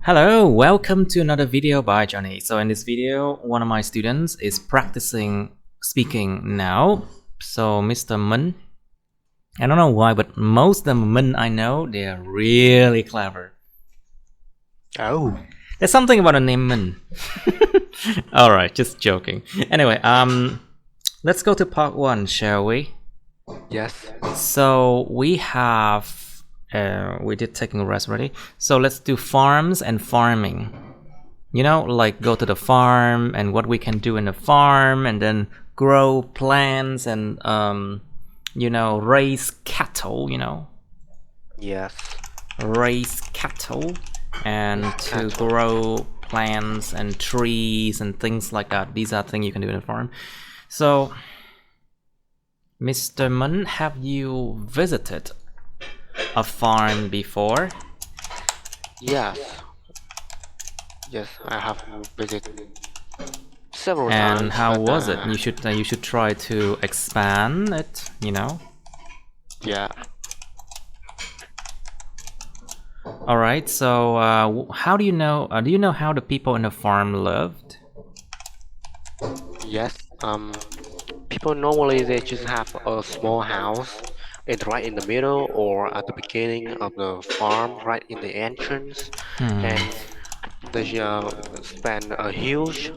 Hello, welcome to another video by Johnny. So in this video, one of my students is practicing speaking now. So Mr. Min, I don't know why, but most of the Min I know, they are really clever. Oh. There's something about the name Min. Alright, just joking. Anyway, let's go to part 1, shall we? Yes. So we have we did taking a rest already. So let's do farms and farming. You know, like go to the farm and what we can do in the farm, and then grow plants and you know, raise cattle. You know, Yes. raise cattle and to grow plants and trees and things like that. These are things you can do in the farm. So, Mr. Mun, have you visited a farm before? Yes. Yes, I have visited several And times. how but, was it? You should try to expand it, you know. Yeah. All right. So, how do you know? Do you know how the people in the farm lived? Yes. People normally they just have a small house. It's right in the middle or at the beginning of the farm, right in the entrance, and they spend a huge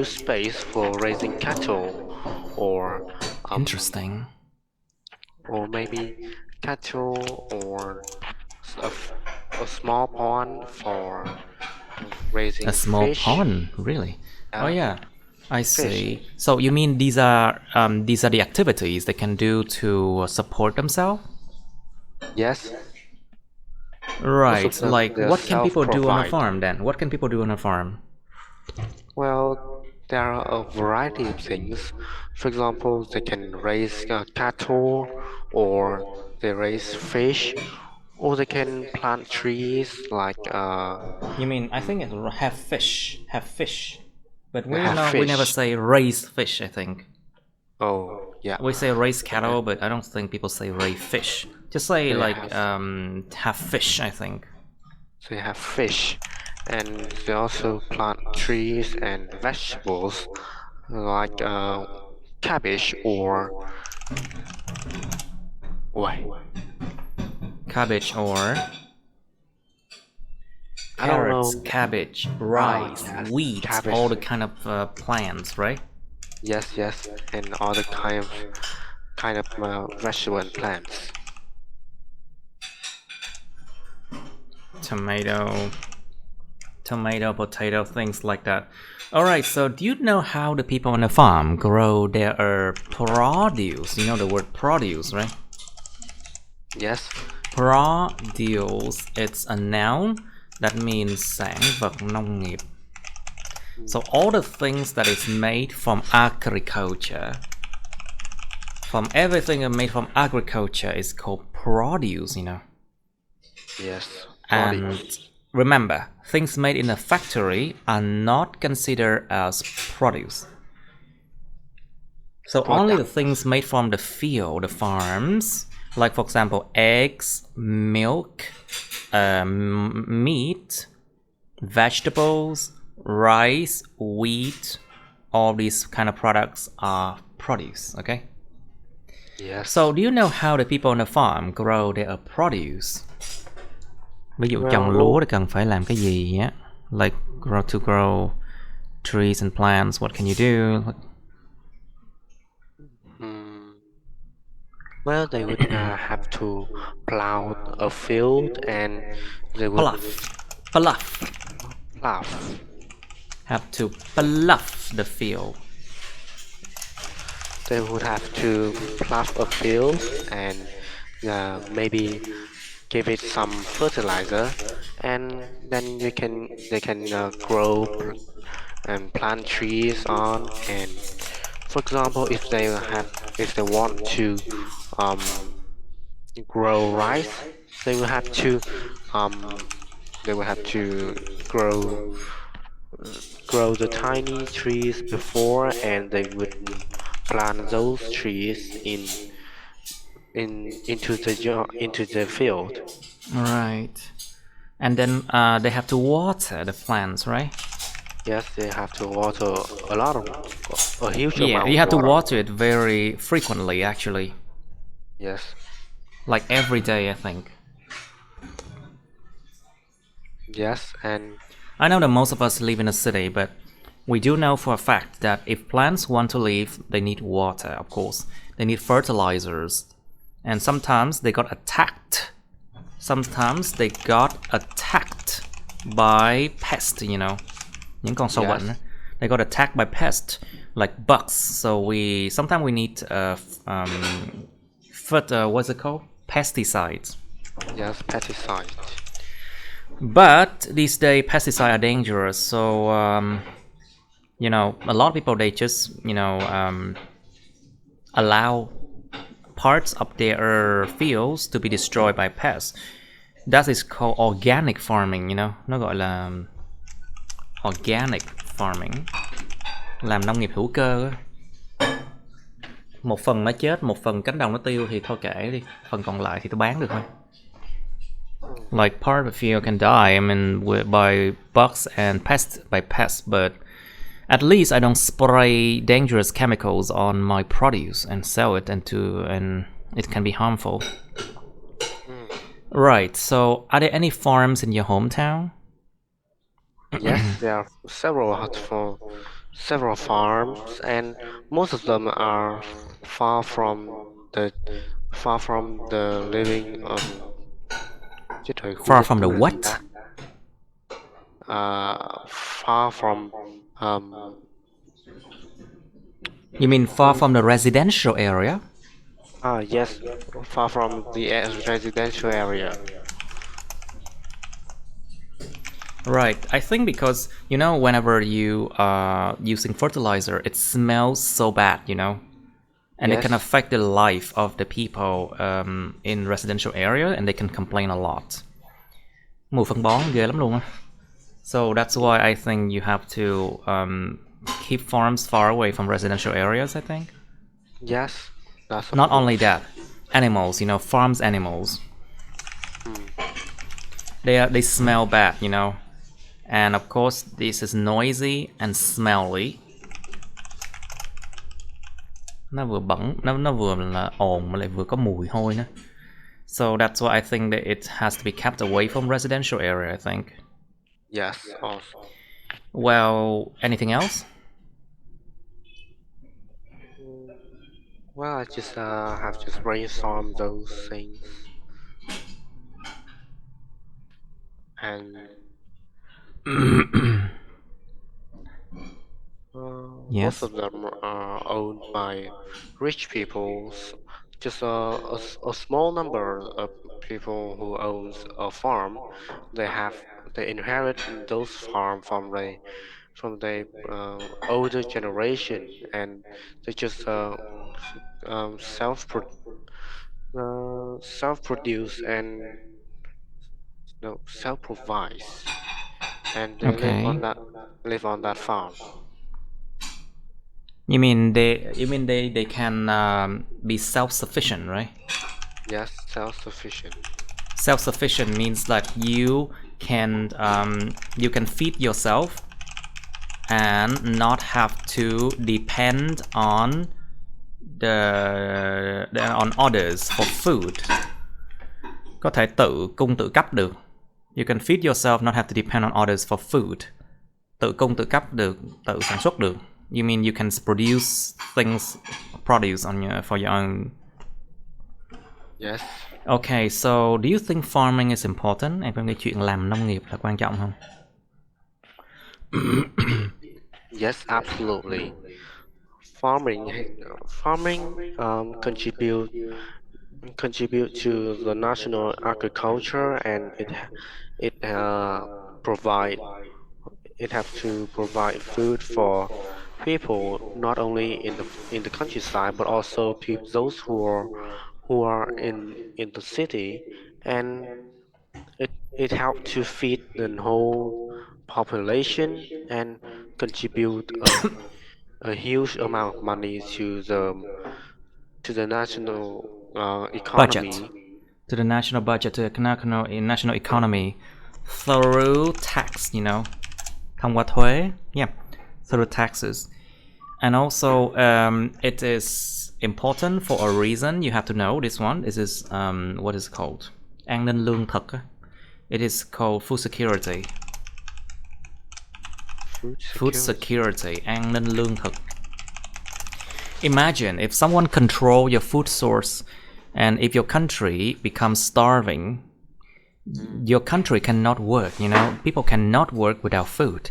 space for raising cattle, or Interesting. or maybe cattle, or a, a small pond for raising A small fish. pond, really? Oh yeah, I Fish. see. So you mean these are the activities they can do to support themselves? Yes. Right. Also, Like, they're what can people do on a self-provide. farm then? What can people do on a farm? Well, there are a variety of things. For example, they can raise cattle, or they raise fish, or they can plant trees like You mean, I think it's have fish, but they have we never fish. say raise fish. I think Oh, yeah. we say raise cattle, but I don't think people say raise fish. Just say They like have have fish. I think. They have fish, and they also plant trees and vegetables like cabbage or why? Cabbage or I don't carrots, know. cabbage, rice, Yes, wheat, cabbage. all the kind of plants, right? Yes, yes, and other kind of vegetable and plants. Tomato, potato, things like that. Alright, so do you know how the people on the farm grow their produce? You know the word produce, right? Yes. Produce, it's a noun that means sản vật nông nghiệp. So all the things that is made from agriculture, from everything made from agriculture is called produce, you know. Yes. And remember, things made in a factory are not considered as produce. So only the things made from the field, the farms, like for example, eggs, milk, meat, vegetables, rice, wheat, all these kind of products are produce, okay? Yes. So do you know how the people on the farm grow their produce? Ví dụ trồng lúa thì cần phải làm cái gì á? Like to grow trees and plants, what can you do? Well, they would have to plow a field, and they would Plough. Have to plough the field. They would have to plough a field and maybe give it some fertilizer, and then they can grow and plant trees on. And for example, if they want to grow rice, they will have to grow the tiny trees before, and they would plant those trees into the field. Right. And then they have to water the plants, right? Yes, they have to water a lot of, a huge Yeah, amount you of have to water. water it very frequently, actually. Yes. Like every day, I think. Yes, and I know that most of us live in a city, but we do know for a fact that if plants want to live, they need water, of course. They need fertilizers. And sometimes they got attacked. Sometimes they got attacked by pests, you know. Những con sâu bệnh. yes, They got attacked by pests, like bugs. So sometimes we need what's it called? Pesticides. yes, pesticide. But these days pesticides are dangerous, so you know, a lot of people, they just, you know, allow parts of their fields to be destroyed by pests. That is called organic farming, you know. Nó gọi là organic farming, làm nông nghiệp hữu cơ. Một phần nó chết, một phần cánh đồng nó tiêu thì thôi kệ đi, phần còn lại thì tôi bán được thôi. Like part of the field can die, I mean, by bugs and pests, but at least I don't spray dangerous chemicals on my produce and sell it, and it can be harmful. Right. So, are there any farms in your hometown? Yes, there are several farms, and most of them are far from the far from the living chứ thời khu Far dân from the cư là gì what? ta? Far from You mean far from the residential area? yes, far from the residential area. Right. I think because, you know, whenever you are using fertilizer, it smells so bad, you know, and it can Yes, affect the life of the people in residential area, and they can complain a lot. Mùi phân bón ghê lắm luôn á. So that's why I think you have to keep farms far away from residential areas, I think. yes, that's of Not only course. that, animals, you know, farms animals, Hmm. they smell bad, you know. And of course, this is noisy and smelly. Nó vừa bẩn, nó vừa là ồn mà lại vừa có mùi hôi nữa. So that's why I think that it has to be kept away from residential area, I think. Yes, also. Well, anything else? Mm, Well, I just have just brainstormed those things, and most Yes. of them are owned by rich people. Just a small number of people who owns a farm, they have they inherit those farm from the older generation, and they just self self produce and no self provides, and they Okay. live on that farm. You mean they can be self-sufficient, right? Yes, self sufficient. Self-sufficient means that you can feed yourself and not have to depend on on others for food. Có thể tự cung tự cấp được. You can feed yourself, not have to depend on others for food. Tự cung tự cấp được, tự sản xuất được. You mean you can produce things, produce for your own. Yes. Okay, so do you think farming is important? Em có nghĩ chuyện làm nông nghiệp là quan trọng không? Yes, absolutely. Farming, farming contribute to the national agriculture, and it provide it have to provide food for people not only in the countryside but also people those who are in the city, and it help to feed the whole population and contribute a huge amount of money to the national Budget. economy. To the national budget, to the national economy. through tax, thông qua thuế. Yeah, through taxes. And also, it is important for a reason. You have to know this one. This is what is it called? An ninh lương thực. It is called food security. Food security. An ninh lương thực. Imagine if someone control your food source, and if your country becomes starving, your country cannot work. People cannot work without food.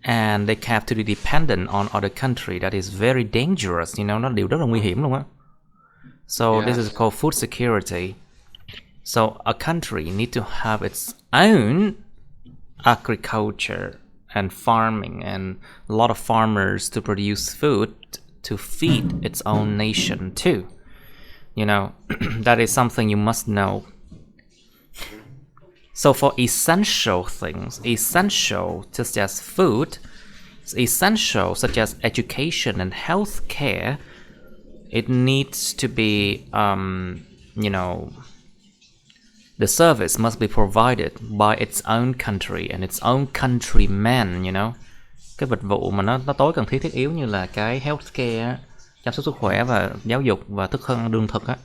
And they have to be dependent on other country. That is very dangerous, nó điều rất là nguy hiểm luôn á. So this is called food security. So a country need to have its own agriculture and farming and a lot of farmers to produce food to feed its own nation too. That is something you must know. So for essential things, essential such as food, essential such as education and health care, it needs to be, the service must be provided by its own country and its own countrymen, Cái dịch vụ mà nó tối cần thiết yếu như là cái health care, chăm sóc sức khỏe và giáo dục và lương thực á,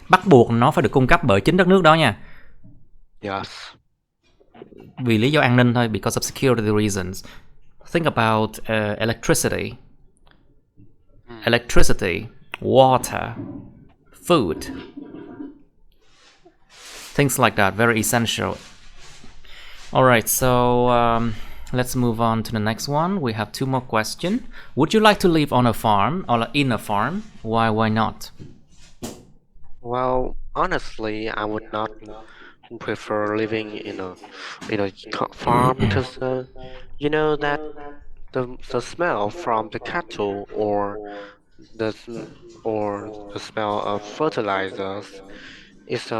bắt buộc nó phải được cung cấp bởi chính đất nước đó nha. Yes. Vì lý do an ninh thôi, because of security reasons. Think about electricity, water, food, things like that, very essential. Alright, so let's move on to the next one. We have two more questions. Would you like to live on a farm or in a farm? Why not? Well, honestly, I would not prefer living in a farm because you know that the smell from the cattle the the smell of fertilizers is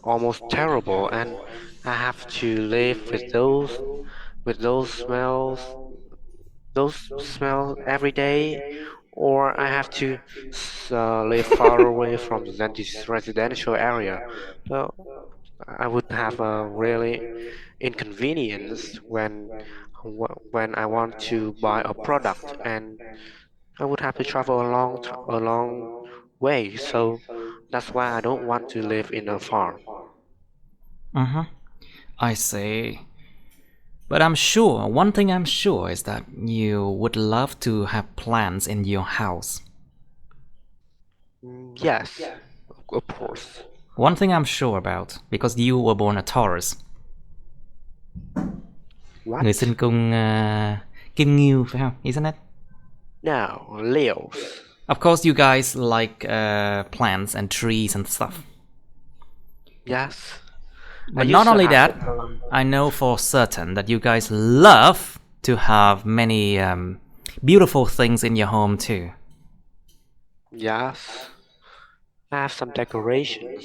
almost terrible, and I have to live with those smells every day, or I have to live far away from this residential area. So I would have a really inconvenience when I want to buy a product, and I would have to travel a long way. So that's why I don't want to live in a farm. I see. But one thing I'm sure is that you would love to have plants in your house. Yes, of course. One thing I'm sure about, because you were born a Taurus. What? Người sinh cung Kim Ngưu, phải không? Isn't it? No, Leos. Of course, you guys like plants and trees and stuff. Yes. But not only that, I know for certain that you guys love to have many beautiful things in your home too. Yes. I have some decorations.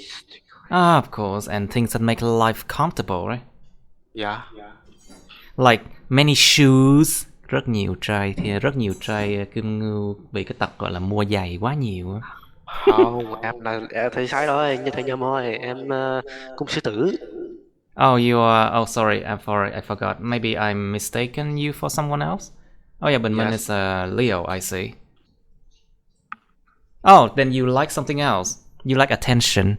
Of course, and things that make life comfortable, right? Yeah. Like many shoes. Rất nhiều trai Kim Ngưu bị cái tật gọi là mua giày quá nhiều. Không, em thấy sai rồi, như thấy nhầm rồi, em cung sư tử. Oh, you are. Oh, sorry. I forgot. Maybe I'm mistaken you for someone else. Oh yeah, but mine is Leo. I see. Oh, then you like something else. You like attention.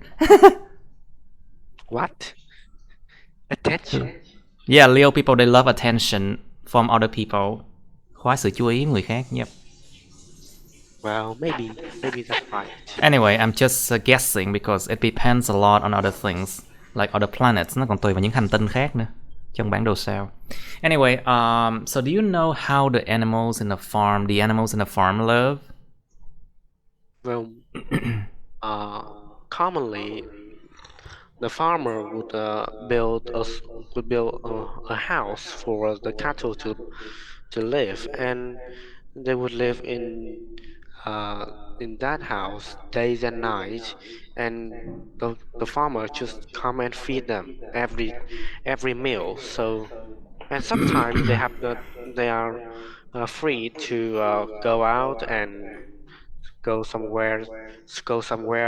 What? Attention? Yeah, Leo people, they love attention from other people. Khoái sự chú ý người khác. Yep. Well, maybe that's right. Anyway, I'm just guessing because it depends a lot on other things. Like other planets, nó còn tùy vào những hành tinh khác nữa trong bản đồ sao. Anyway, so do you know how the animals in the farm live? Well, commonly, the farmer would build a house for the cattle to live, and they would live in that house days and nights, and the farmer just come and feed them every meal. So, and sometimes they are free to go out and go somewhere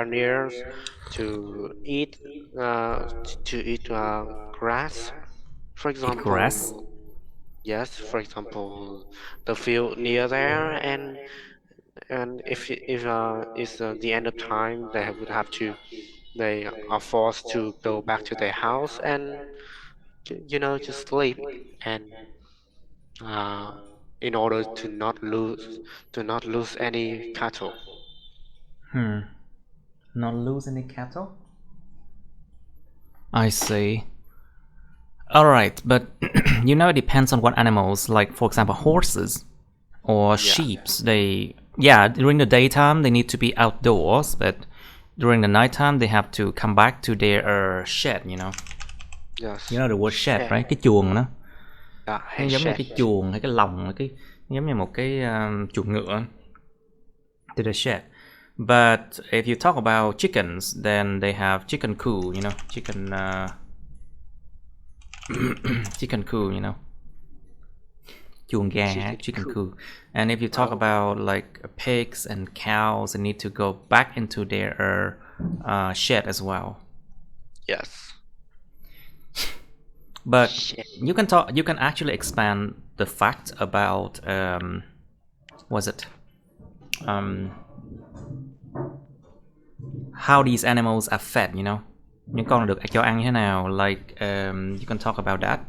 near to eat grass. For Eat grass. example, yes, for example, the field near there, and if it's the end of time, they are forced to go back to their house and just sleep and uh, in order to not lose any cattle. Hmm. Not lose any cattle? I see. Alright, but it depends on what animals, like for example horses or Yeah. sheep. During the daytime they need to be outdoors, but during the nighttime they have to come back to their shed, Yes. You know the word shed, Shed. right? Cái chuồng đó. Yeah, Nó hay giống như shed. cái chuồng hay cái lồng, giống như một cái chuồng ngựa. To the shed. But if you talk about chickens, then they have chicken coop, chicken coop, chuồng gà, chicken coop. And if you talk about like pigs and cows, they need to go back into their shed as well. Yes. But Shed. you can actually expand the fact about how these animals are fed, những con được cho ăn như thế nào. Like you can talk about that.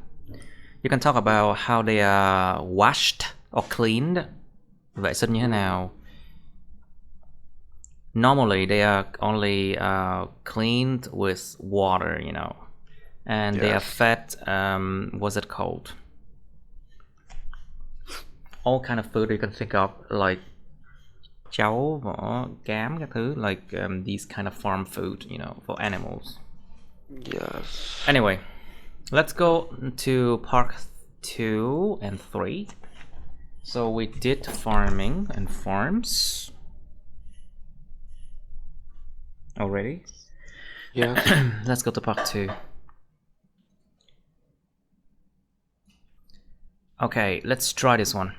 You can talk about how they are washed or cleaned, vệ sinh như thế nào. Normally they are only cleaned with water, and they are Yes. fed what's it called, all kind of food you can think of, like cháo, vỏ, cám, các thứ, like these kind of farm food, for animals. Yes. Anyway, let's go to part 2 and 3. So we did farming and farms already. Yes. Let's go to part 2. Okay, let's try this one.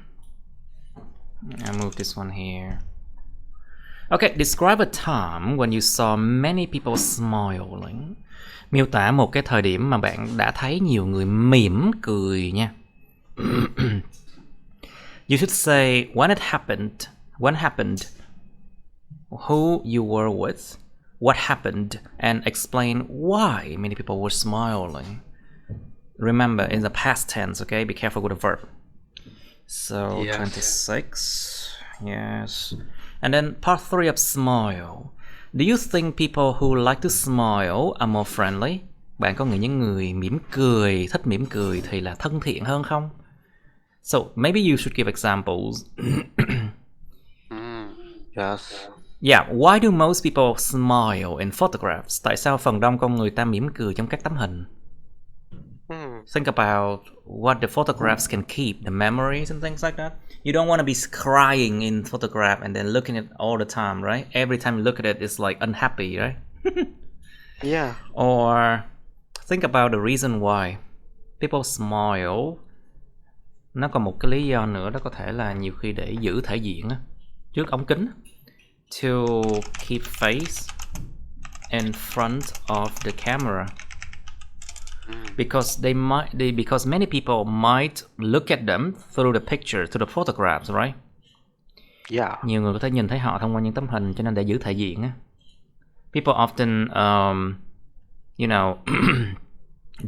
I'll move this one here. Okay, describe a time when you saw many people smiling. Miêu tả một cái thời điểm mà bạn đã thấy nhiều người mỉm cười nha. You should say when happened, who you were with, what happened, and explain why many people were smiling. Remember, in the past tense, okay? Be careful with the verb. So, Yes. 26, yes. And then part 3 of smile. Do you think people who like to smile are more friendly? Bạn có nghĩ những người mỉm cười, thích mỉm cười thì là thân thiện hơn không? So, maybe you should give examples. Yes. Yeah, why do most people smile in photographs? Tại sao phần đông con người ta mỉm cười trong các tấm hình? Think about what the photographs can keep, the memories and things like that. You don't want to be crying in photograph and then looking at it all the time, right? Every time you look at it, it's like unhappy, right? Yeah. Or think about the reason why people smile. Nó còn một cái lý do nữa, đó có thể là nhiều khi để giữ thể diện á, trước ống kính. To keep face in front of the camera. Because because many people might look at them through the picture, through the photographs, right? Yeah. Nhiều người có thể nhìn thấy họ thông qua những tấm hình, cho nên để giữ thể diện á. People often,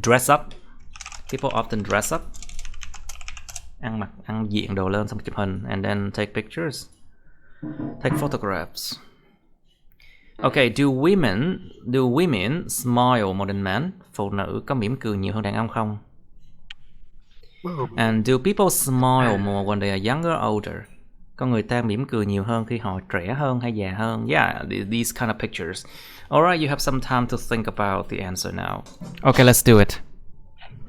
dress up. People often dress up. Ăn diện đồ lên xong chụp hình, and then take pictures, take photographs. Okay, do women smile more than men? Phụ nữ có mỉm cười nhiều hơn đàn ông không? And do people smile more when they are younger or older? Có người ta mỉm cười nhiều hơn khi họ trẻ hơn hay già hơn? Yeah, these kind of pictures. Alright, you have some time to think about the answer now. Okay, let's do it.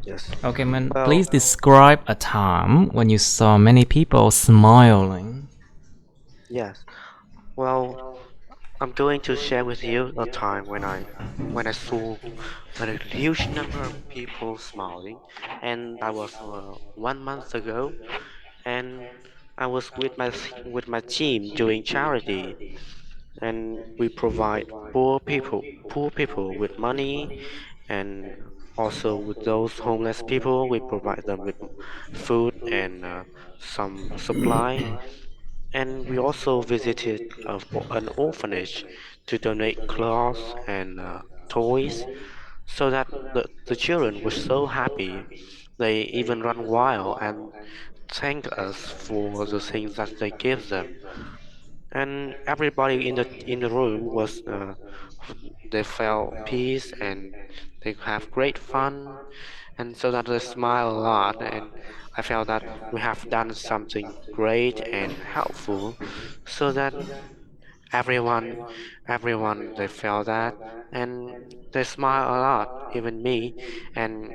Yes. Okay, man, Well, please describe a time when you saw many people smiling. Yes. Well, I'm going to share with you a time when I saw a huge number of people smiling, and that was 1 month ago, and I was with my team doing charity, and we provide poor people with money, and Also, with those homeless people, we provide them with food and some supply. And we also visited an orphanage to donate clothes and toys, so that the children were so happy. They even run wild and thank us for the things that they give them. And everybody in the room was they felt peace and they have great fun, and so that they smile a lot. And I felt that we have done something great and helpful, so that everyone everyone they felt that, and they smile a lot, even me. And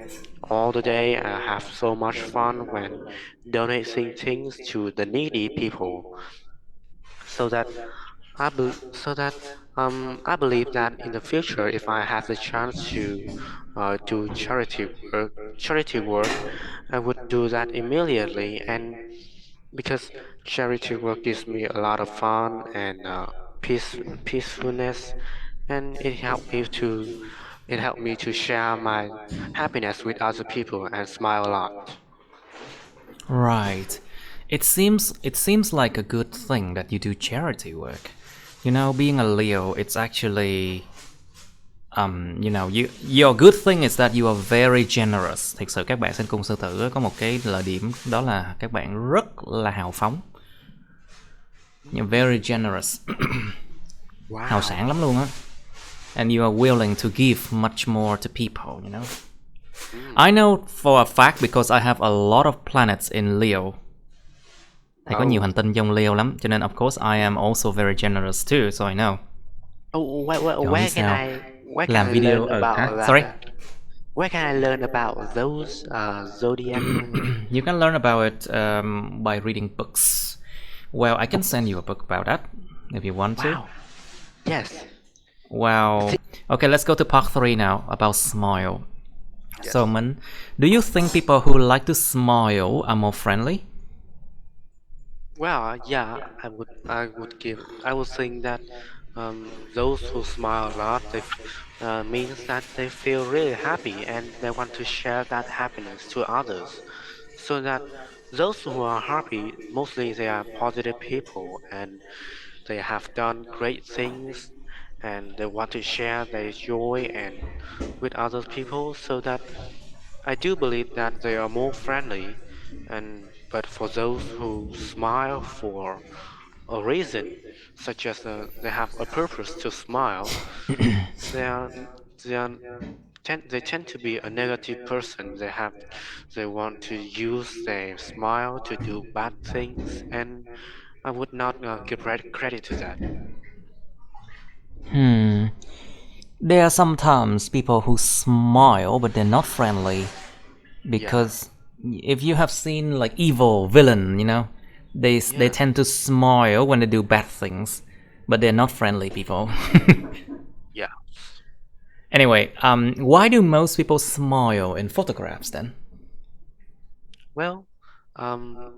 all the day I have so much fun when donating things to the needy people, so that I believe that in the future, if I have the chance to do charity work, I would do that immediately. And because charity work gives me a lot of fun and peacefulness, and it helped me to share my happiness with other people and smile a lot. Right. It seems like a good thing that you do charity work. You know, being a Leo, it's actually your good thing is that you are very generous. Thực sự các bạn sinh cung sư tử có một cái lợi điểm, đó là các bạn rất là hào phóng. You're very generous. Hào Wow. sảng lắm luôn á. And you are willing to give much more to people, you know. I know for a fact because I have a lot of planets in Leo. Thầy có nhiều hành tinh trong Leo lắm, cho nên of course I am also very generous too, so I know. Oh, Trời where can sao? where can Làm I video learn about that? Sorry. Where can I learn about those zodiac? You can learn about it by reading books. Well, I can send you a book about that if you want to. Wow. Yes. Well, okay, let's go to part 3 now about smile. Yes. So, Min, do you think people who like to smile are more friendly? Well, yeah, I would think that those who smile a lot, means that they feel really happy and they want to share that happiness to others. So that those who are happy, mostly they are positive people and they have done great things, and they want to share their joy and with other people. So that I do believe that they are more friendly. And but for those who smile for a reason, such as they have a purpose to smile, they are they are they tend to be a negative person. They want to use their smile to do bad things, and I would not give credit to that. There are sometimes people who smile but they're not friendly Yeah, because if you have seen like evil villain, you know, they yeah, tend to smile when they do bad things, but they're not friendly people. yeah. Anyway, why do most people smile in photographs then? Well, um,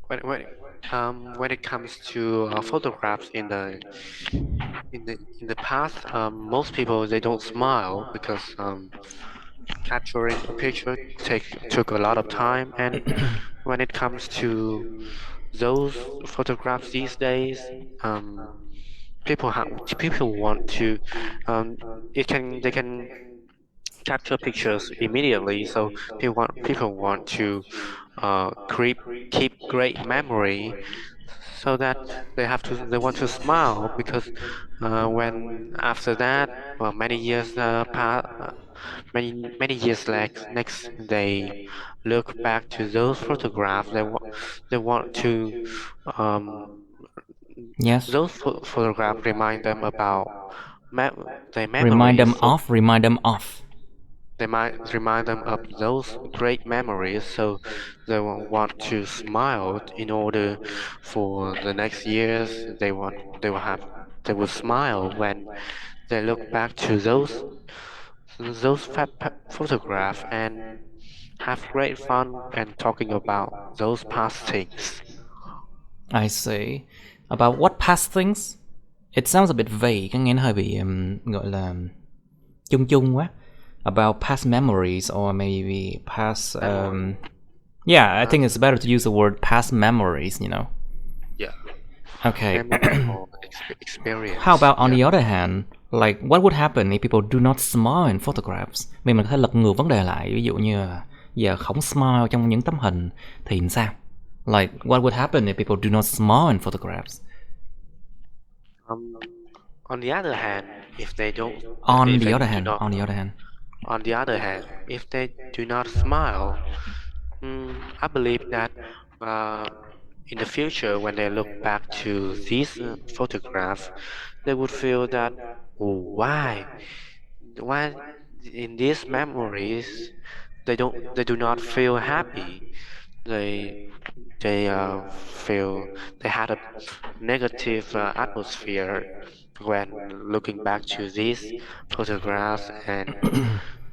when it comes to photographs in the past, most people they don't smile because capturing a picture took a lot of time. And when it comes to those photographs these days, people want to um, they can capture pictures immediately. So people want to keep great memory, so that they want to smile because when after that, well, many years next they look back to those photographs. They want to um, Yes. photographs remind them about their Remind memories. them So of, remind them of. they might remind them of those great memories, so they will want to smile in order for the next years. They will smile when they look back to those photographs and have great fun and talking about those past things. I see. About what past things? It sounds a bit vague, nghe nó hơi bị gọi là chung chung quá. about past memories or maybe past. Memory. Yeah, I think it's better to use the word past memories. Yeah. Okay. Memory or How experience. about on Yeah. the other hand, like what would happen if people do not smile in photographs? Mình có thể lật ngược vấn đề lại, ví dụ như là giờ không smile trong những tấm hình thì sao? Like what would happen if people do not smile in photographs? On the other hand, if they don't, On if the they other do hand, not, on the other hand. on the other hand, if they do not smile, I believe that uh, in the future, when they look back to these photographs, they would feel that, oh, why in these memories they do not feel happy. They feel they had a negative atmosphere when looking back to these photographs, and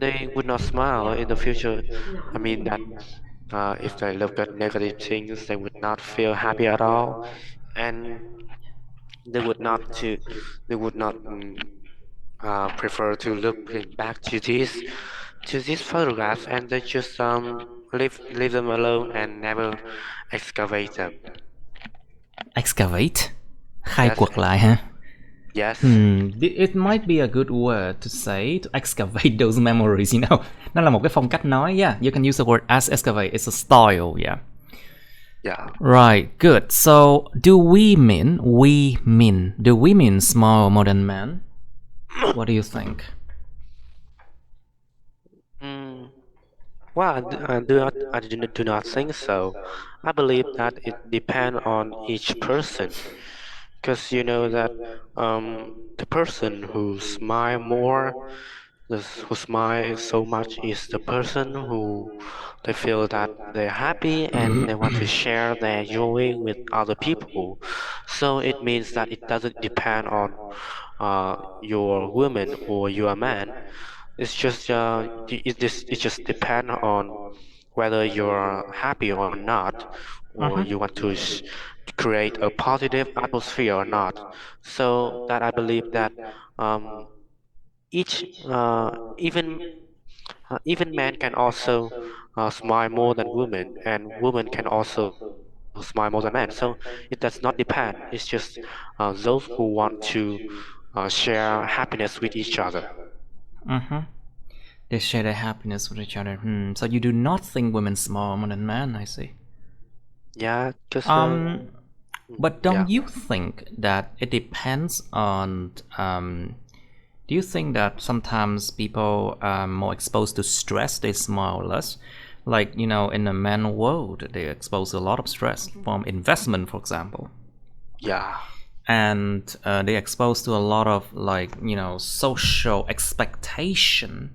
they would not smile in the future. I mean that if they look at negative things, they would not feel happy at all, and they would not to they would not prefer to look back to these photographs, and they just leave them alone and never excavate them. Excavate. Khai Yes, quật lại hả? yes. It might be a good word to say to excavate those memories, Nó là một cái phong cách nói, yeah. You can use the word as excavate. It's a style, yeah. Yeah. Right, good. So, do women smile more than men? What do you think? Well, I do not think so. I believe that it depends on each person, because you know that the person who smile more, who smile so much, is the person who they feel that they're happy and they want to share their joy with other people. So it means that it doesn't depend on your woman or your man. It's just it just depends on whether you're happy or not, or Uh-huh. you want to create a positive atmosphere or not. So that I believe that um, each even men can also smile more than women, and women can also smile more than men. So it does not depend. It's just those who want to share happiness with each other. Uh-huh. They share their happiness with each other. So you do not think women smile more than men, I see. Yeah, because But yeah. don't you think that it depends on do you think that sometimes people are more exposed to stress, they smile less? Like, in the man world, they expose a lot of stress from investment, for example. Yeah. And they exposed to a lot of like, social expectation.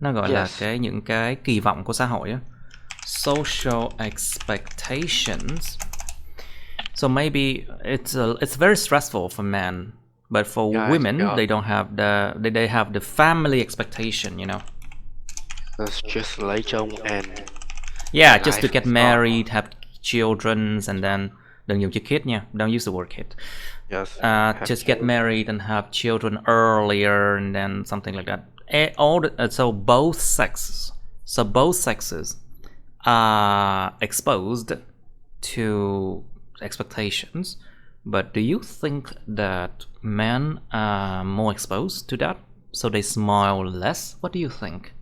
Nó gọi là Yes. những cái kỳ vọng của xã hội á. Social expectations. So maybe it's very stressful for men, but for Yeah. women, Yeah. they don't have they have the family expectation, It's just lấy chồng and Yeah, just to life get is on. married, have children, and then đừng dùng chữ kid nha. Don't use the word kid. Yes. Just get married and have children earlier, and then something like that. So both sexes are exposed to expectations. But do you think that men are more exposed to that, so they smile less? What do you think?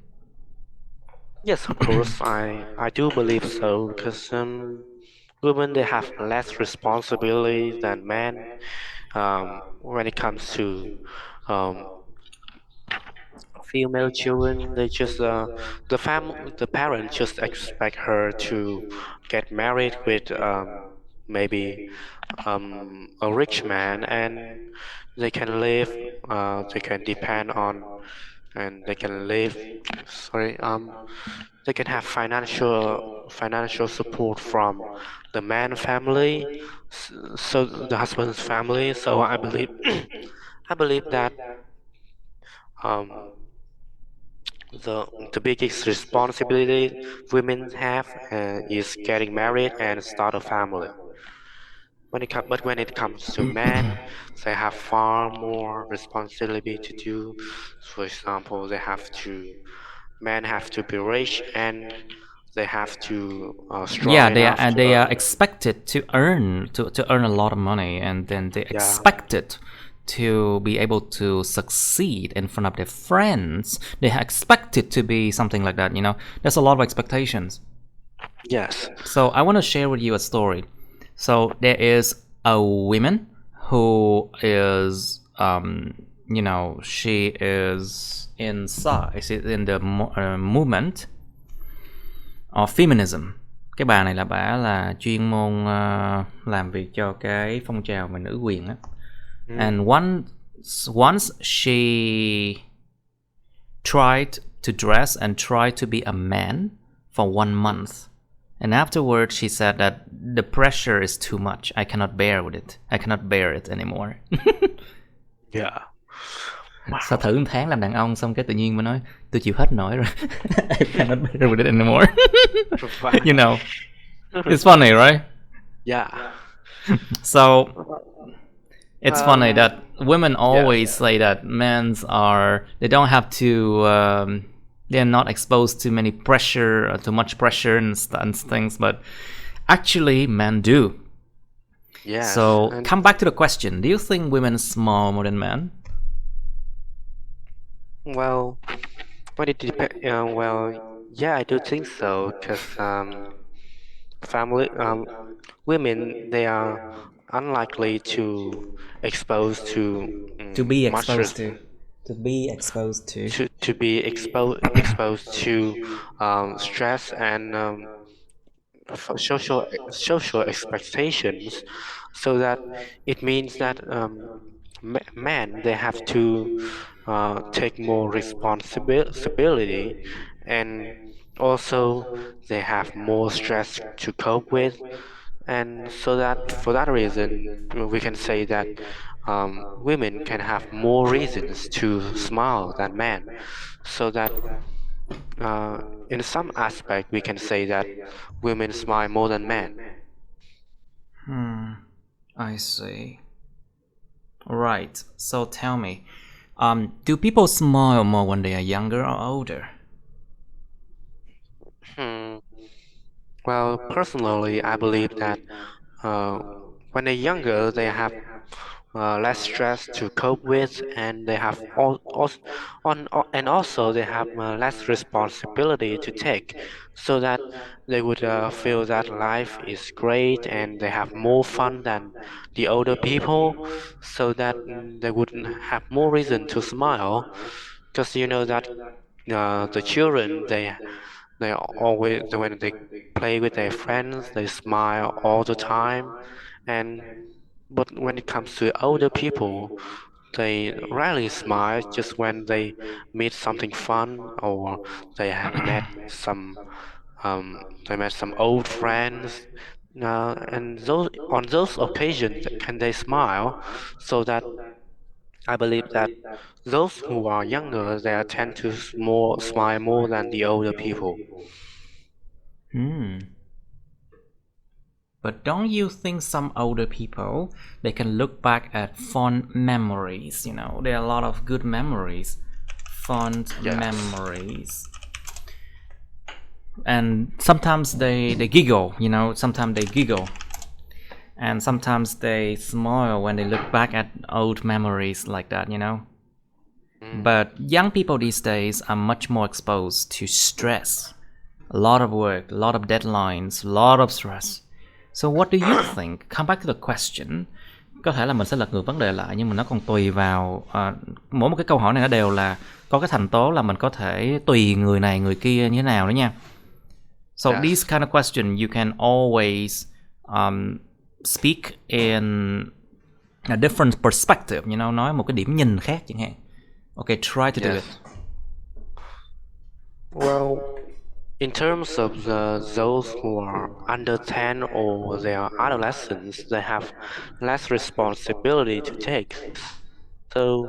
Yes, of course. I do believe so, because women, they have less responsibility than men. When it comes to um, female children, they just the parents just expect her to get married with maybe a rich man, and they can live, they can depend on, and they can live. Sorry, they can have financial support from the man family, so the husband's family. So I believe I believe that um, the biggest responsibility women have is getting married and start a family. when it comes to men, they have far more responsibility to do. For example, men have to be rich and they have to strong Yeah, enough to they are earn. expected to earn a lot of money, and then they Yeah. expected to be able to succeed in front of their friends. They are expected to be something like that. There's a lot of expectations. Yes. So I want to share with you a story. So there is a woman who is, she is in the movement of feminism. Cái bà này là bà là chuyên môn làm việc cho cái phong trào về nữ quyền á. And once she tried to dress and tried to be a man for 1 month. And afterwards she said that the pressure is too much. I cannot bear with it. I cannot bear it anymore. Yeah. Sao thử 1 tháng làm đàn ông xong cái tự nhiên mới nói tôi chịu hết nổi rồi. I cannot bear with it anymore. It's funny, right? Yeah. So it's funny that women always say that they don't have to, they're not exposed to many pressure, too much pressure and things, but actually men do. Yes. So come back to the question: do you think women smile more than men? Well, when it depends. Yeah, I do think so, because family women, they are unlikely to expose to To be much exposed to. To be exposed to. to be exposed to stress and social expectations, so that it means that men, they have to take more responsibility, and also they have more stress to cope with. And so that for that reason, we can say that women can have more reasons to smile than men. So that uh, in some aspect, we can say that women smile more than men. I see. Right. So tell me, do people smile more when they are younger or older? Hmm. Well, personally, I believe that uh, when they're younger, they have less stress to cope with, and they have and also they have less responsibility to take, so that they would feel that life is great and they have more fun than the older people, so that they wouldn't have more reason to smile, because you know that the children, they always, when they play with their friends, they smile all the time. And but when it comes to older people, they rarely smile, just when they meet something fun, or they have met some old friends. And those occasions can they smile, so that I believe that those who are younger, they tend to smile more than the older people. But don't you think some older people, they can look back at fond memories? There are a lot of good memories, fond Yes. memories, and sometimes they giggle. Sometimes they giggle, and sometimes they smile when they look back at old memories like that. But young people these days are much more exposed to stress, a lot of work, a lot of deadlines, a lot of stress. So what do you think? Come back to the question. Có thể là mình sẽ lật ngược vấn đề lại, nhưng mà nó còn tùy vào mỗi một cái câu hỏi này nó đều là có cái thành tố là mình có thể tùy người này người kia như thế nào đó nha. So Yes. this kind of question you can always speak in a different perspective, nói một cái điểm nhìn khác chẳng hạn. Okay, try to do Yes. it. Well, in terms of those who are under 10 or they are adolescents, they have less responsibility to take. So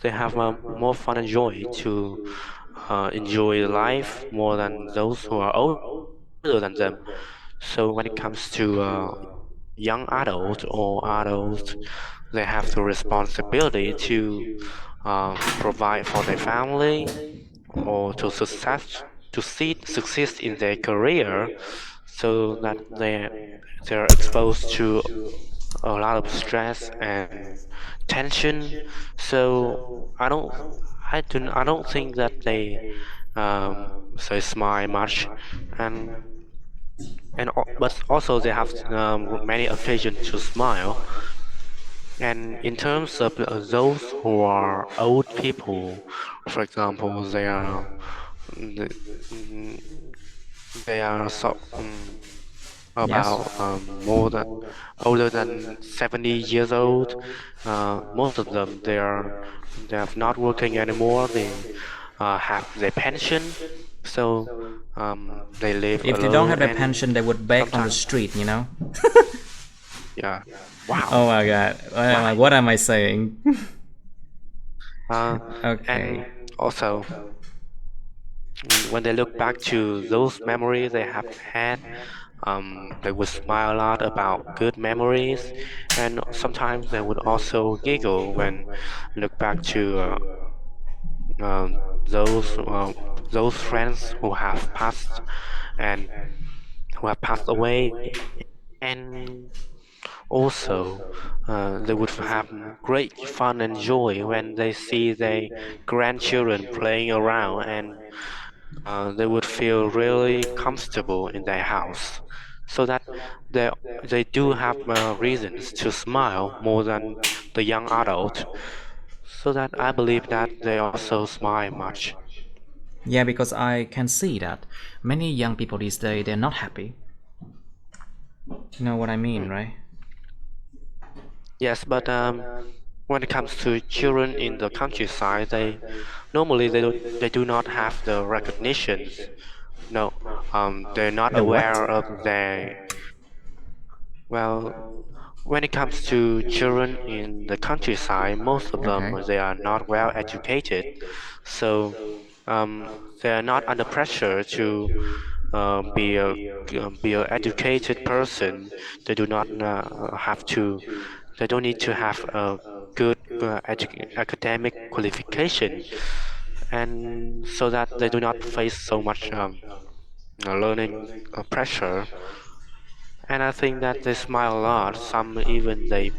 they have more fun and joy to enjoy life more than those who are older than them. So when it comes to young adult or adults, they have the responsibility to provide for their family or succeed in their career, so that they're exposed to a lot of stress and tension. So I don't I don't think that they smile much, and but also they have many occasions to smile. And in terms of those who are old people, for example, mm, they are Yes. about more than older than 70 years old. Most of them they are not working anymore. They have their pension, so they live If they don't alone, have their and pension, they would beg on the sometimes, street, you know? yeah, wow. Oh my god. Why? What am I saying? Uh, Okay. and also, when they look back to those memories they have had, they would smile a lot about good memories, and sometimes they would also giggle when look back to um, those uh, those friends who have passed and who have passed away, and also they would have great fun and joy when they see their grandchildren playing around, and they would feel really comfortable in their house, so that they they do have reasons to smile more than the young adult. So that I believe that they also smile much. Yeah, because I can see that many young people these days, they're not happy. You know what I mean, Hmm. right? Yes, but when it comes to children in the countryside, they normally they do not have the recognitions. No, they're not The what? aware of their well. When it comes to children in the countryside, most of them Okay. they are not well educated, so they are not under pressure to be a educated person. They do not have to. They don't need to have a good academic qualification, and so that they do not face so much learning pressure. And I think that they smile a lot. Some even they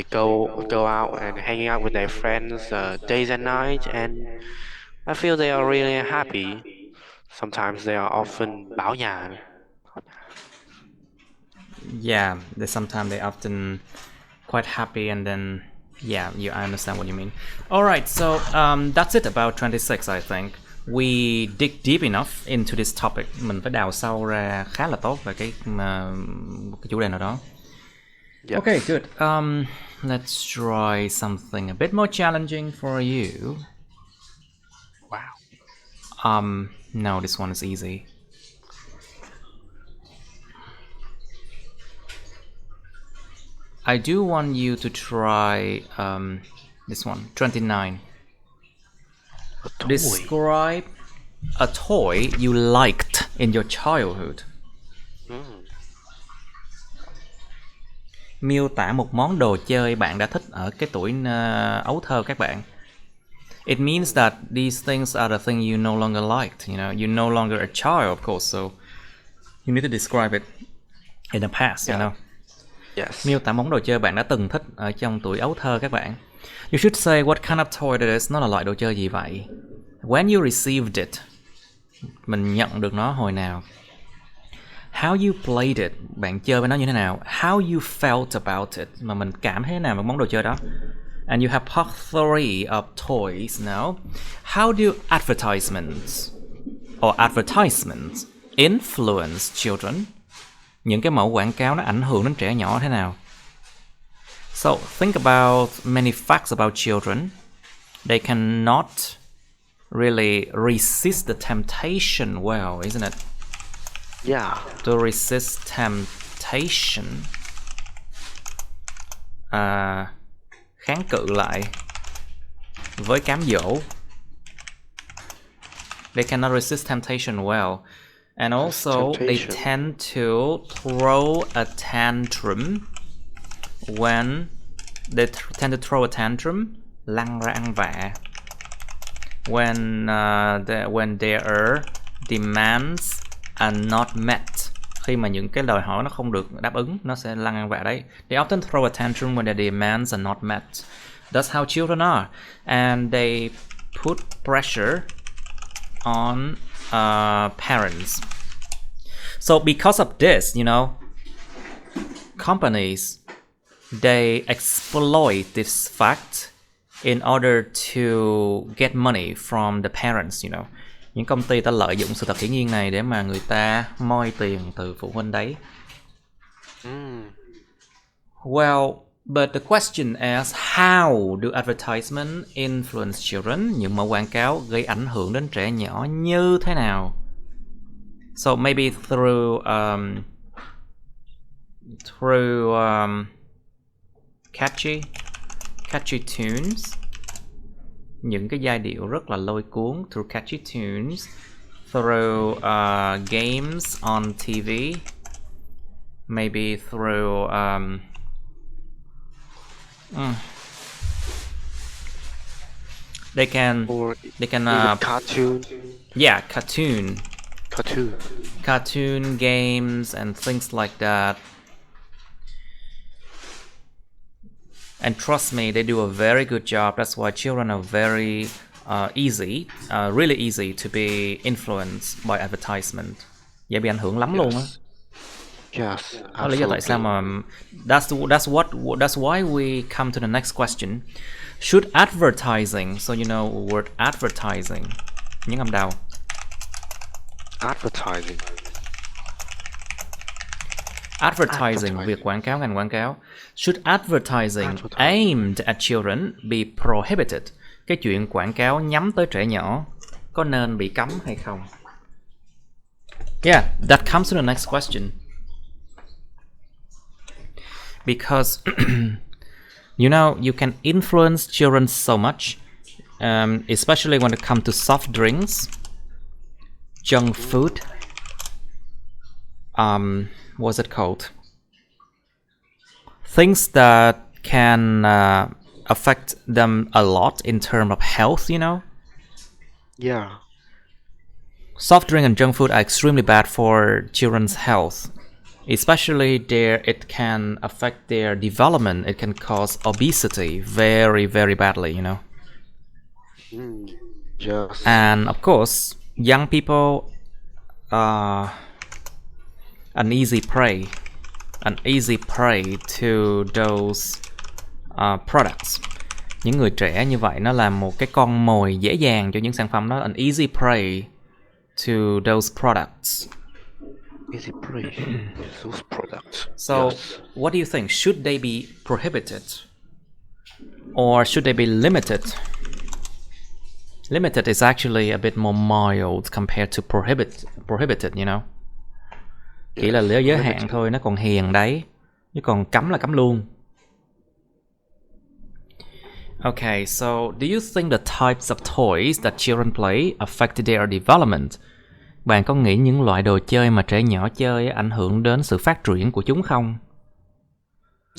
go out and hanging out with their friends days and nights, and I feel they are really happy. Sometimes they are often bảo nhàn. Yeah, they sometimes they often quite happy and then yeah, I understand what you mean. All right, so that's it about 26 I think. We dig deep enough into this topic. Mình phải đào sâu ra khá là tốt về cái chủ đề nào đó. Okay, Yes. good. Let's try something a bit more challenging for you. Wow. No, this one is easy. I do want you to try this one, 29. A toy. Describe a toy you liked in your childhood. Mm. Miêu tả một món đồ chơi bạn đã thích ở cái tuổi ấu thơ các bạn. It means that these things are the thing you no longer liked. You know, you're no longer a child, of course, so you need to describe it in the past, you Yeah. know. Yes. Miêu tả món đồ chơi bạn đã từng thích ở trong tuổi ấu thơ các bạn. You should say what kind of toy it is. Nó là loại đồ chơi gì vậy? When you received it. Mình nhận được nó hồi nào? How you played it. Bạn chơi với nó như thế nào? How you felt about it. Mà mình cảm thấy thế nào về món đồ chơi đó? And you have part 3 of toys now. How do advertisements influence children? Những cái mẫu quảng cáo nó ảnh hưởng đến trẻ nhỏ thế nào? So think about many facts about children. They cannot really resist the temptation well, isn't it? Yeah. To resist temptation. Kháng cự lại với cám dỗ. They cannot resist temptation well. And also they tend to throw a tantrum when they tend to throw a tantrum, lăn ra ăn vạ, when their demands are not met. Khi mà những cái đòi hỏi nó không được đáp ứng, nó sẽ lăn ăn vạ đấy. They often throw a tantrum when their demands are not met. That's how children are, and they put pressure on parents. So because of this, you know, companies, they exploit this fact in order to get money from the parents, you know. Những công ty ta lợi dụng sự thật hiển nhiên này để mà người ta moi tiền từ phụ huynh đấy. Well, but the question is, how do advertisement influence children? Những mẫu quảng cáo gây ảnh hưởng đến trẻ nhỏ như thế nào? So maybe through catchy tunes, những cái giai điệu rất là lôi cuốn, through catchy tunes, through games on TV, maybe through they can cartoon. Yeah, cartoon games and things like that. And trust me, they do a very good job. That's why children are very really easy to be influenced by advertisement. Dễ bị ảnh hưởng lắm luôn á. Yes, đó là lý do tại sao mà that's why we come to the next question. Should advertising, so you know word advertising, những âm đầu. Advertising, việc quảng cáo, ngành quảng cáo. Should advertising aimed at children be prohibited? Cái chuyện quảng cáo nhắm tới trẻ nhỏ có nên bị cấm hay không? Yeah, that comes to the next question. Because you know, you can influence children so much, especially when it comes to soft drinks, junk food, what's it called? Things that can affect them a lot in terms of health, you know? Yeah. Soft drink and junk food are extremely bad for children's health. Especially it can affect their development. It can cause obesity very, very badly, you know? Yes. And of course, young people are an easy prey to those products. Những người trẻ như vậy nó là một cái con mồi dễ dàng cho những sản phẩm đó. An easy prey to those products. Easy prey to those products. So, yes. What do you think? Should they be prohibited? Or should they be limited? Limited is actually a bit more mild compared to prohibited, you know? Chỉ là giới hạn thôi, nó còn hiền đấy. Chứ còn cấm là cấm luôn. Okay, so do you think the types of toys that children play affect their development? Bạn có nghĩ những loại đồ chơi mà trẻ nhỏ chơi ảnh hưởng đến sự phát triển của chúng không?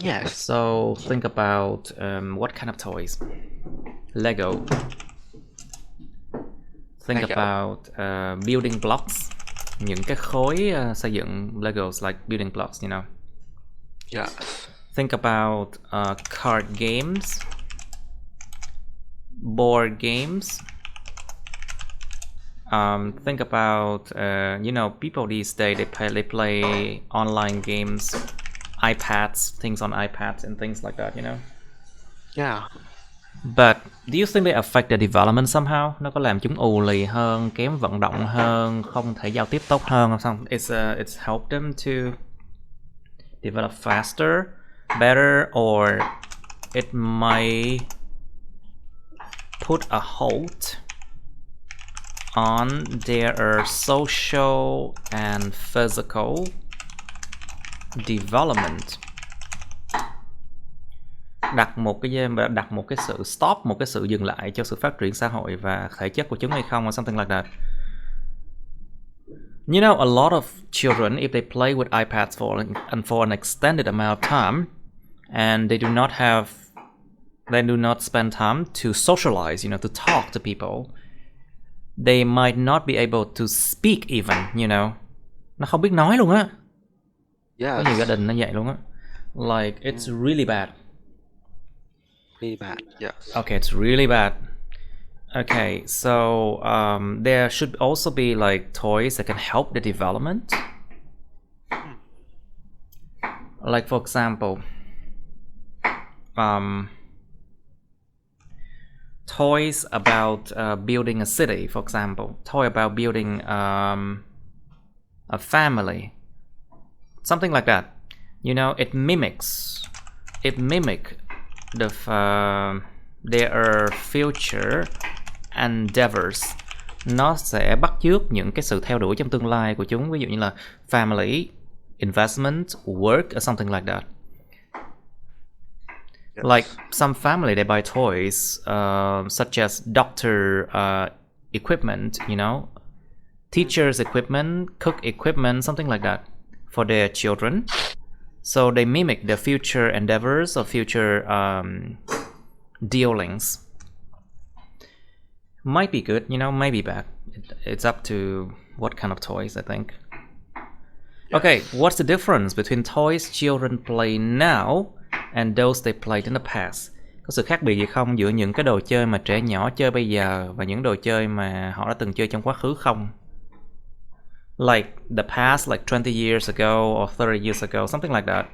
Yes. So think about what kind of toys? Lego. Think about building blocks. Những cái khối xây dựng Legos like building blocks, you know. Yeah. Think about card games, board games. Think about you know, people these days they play online games, iPads, things on iPads and things like that, you know. Yeah. But do you think they affect their development somehow? Nó có làm chúng ù lì hơn, kém vận động hơn, không thể giao tiếp tốt hơn không? Xong it's helped them to develop faster, better, or it may put a halt on their social and physical development. Đặt một cái sự stop, một cái sự dừng lại cho sự phát triển xã hội và thể chất của chúng hay không, or something like that. You know, a lot of children, if they play with iPads for an extended amount of time, and they do not spend time to socialize, you know, to talk to people, they might not be able to speak even, you know. Nó không biết nói luôn á. Yes. Có nhiều gia đình nó vậy luôn á. Like, it's really bad. Really bad, yes. Okay, it's really bad. Okay, so there should also be like toys that can help the development. Like, for example, toys about building a city, for example. Toy about building a family. Something like that. You know, it mimics their future endeavors. Nó sẽ bắt chước những cái sự theo đuổi trong tương lai của chúng, ví dụ như là family, investment, work, or something like that. Yes. Like some family, they buy toys such as doctor equipment, you know, teachers equipment, cook equipment, something like that for their children. So they mimic the future endeavors or future dealings. Might be good, you know, might be bad. It's up to what kind of toys, I think. Okay, what's the difference between toys children play now and those they played in the past? Có sự khác biệt gì không giữa những cái đồ chơi mà trẻ nhỏ chơi bây giờ và những đồ chơi mà họ đã từng chơi trong quá khứ không? Like the past, like 20 years ago or 30 years ago, something like that.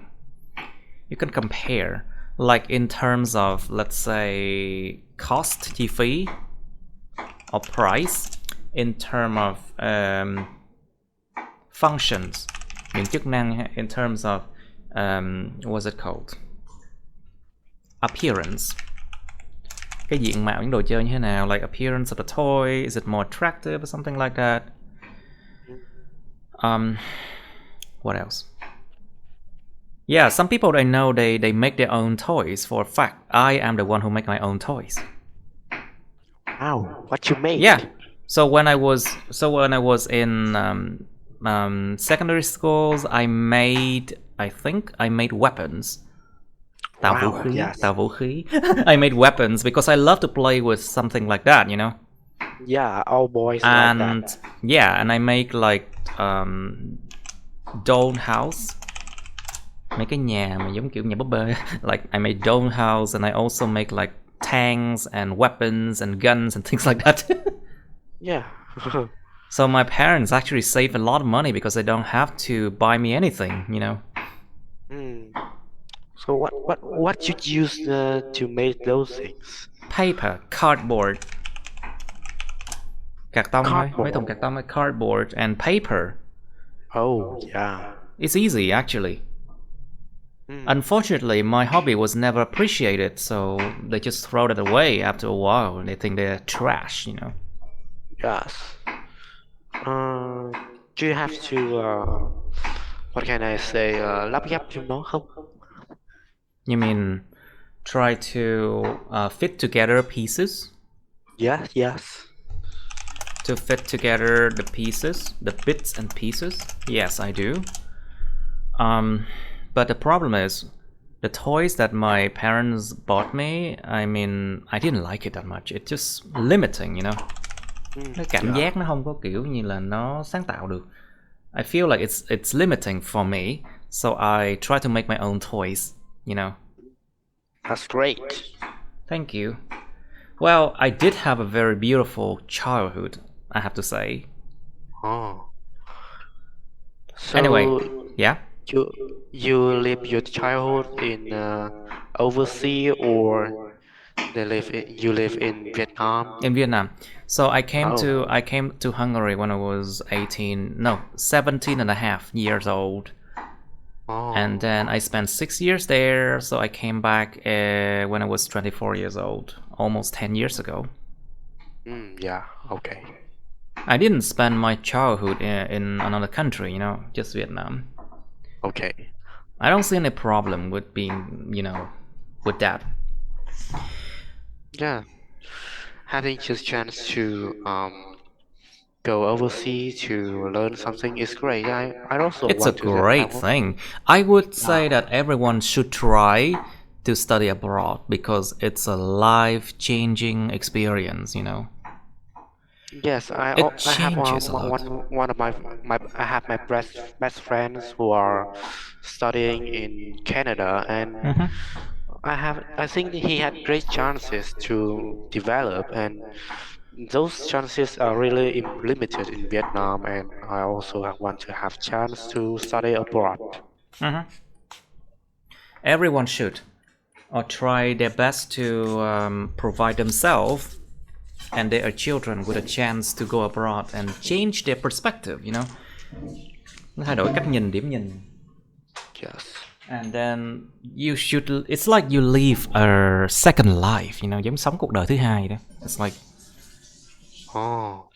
You can compare, like in terms of, let's say, cost, chi phí, or price, in terms of functions, những chức năng, in terms of what's it called? Appearance. Cái diện mạo những đồ chơi như thế nào, like appearance of the toy, is it more attractive or something like that? What else? Yeah, some people I know, they make their own toys. For a fact, I am the one who make my own toys. Wow, what you made? Yeah. So when I was in secondary schools, I made weapons. Wow, yes. Tạo vũ khí. I made weapons because I love to play with something like that, you know. Yeah, all boys And like that. yeah, and I make like doll house. Mấy cái nhà mà giống kiểu nhà búp bê. Like I made doll house, and I also make like tanks and weapons and guns and things like that. Yeah. So my parents actually save a lot of money because they don't have to buy me anything, you know. So what you use to make those things? Paper, cardboard. Cạc tông thôi, Cardboard. mấy thùng cạc tông, cardboard and paper. Oh, yeah. It's easy actually. Unfortunately, my hobby was never appreciated, so they just throw it away after a while, and they think they're trash, you know. Yes. Do you have to what can I say? Lắp ghép cho nó không? You mean try to fit together pieces? Yes. To fit together the pieces, the bits and pieces? Yes, I do. But the problem is, the toys that my parents bought me, I mean, I didn't like it that much. It's just limiting, you know. Cái cảm giác nó không có kiểu như là nó sáng tạo được. I feel like it's limiting for me, so I try to make my own toys, you know. That's great. Thank you. Well, I did have a very beautiful childhood, I have to say. Oh. So Anyway, yeah. You live your childhood in overseas, or you live in Vietnam? In Vietnam. So I came to Hungary when I was 17 and a half years old. Oh. And then I spent 6 years there, so I came back when I was 24 years old, almost 10 years ago. Yeah, okay. I didn't spend my childhood in another country, you know, just Vietnam. Okay. I don't see any problem with being, you know, with that. Yeah. Having just chance to go overseas to learn something is great. I also It's a want to great travel. thing. I would say that everyone should try to study abroad because it's a life-changing experience, you know. Yes, It I have changes a lot. one of my I have my best friends who are studying in Canada, and Hmm. I think he had great chances to develop, and those chances are really limited in Vietnam, and I also want to have chance to study abroad. Hmm. Everyone should or try their best to provide themselves and their children with a chance to go abroad and change their perspective, you know. Nó thay đổi cách nhìn, điểm nhìn. Yes. And then you should, it's like you live a second life, you know, giống sống cuộc đời thứ hai đó. It's like, Oh.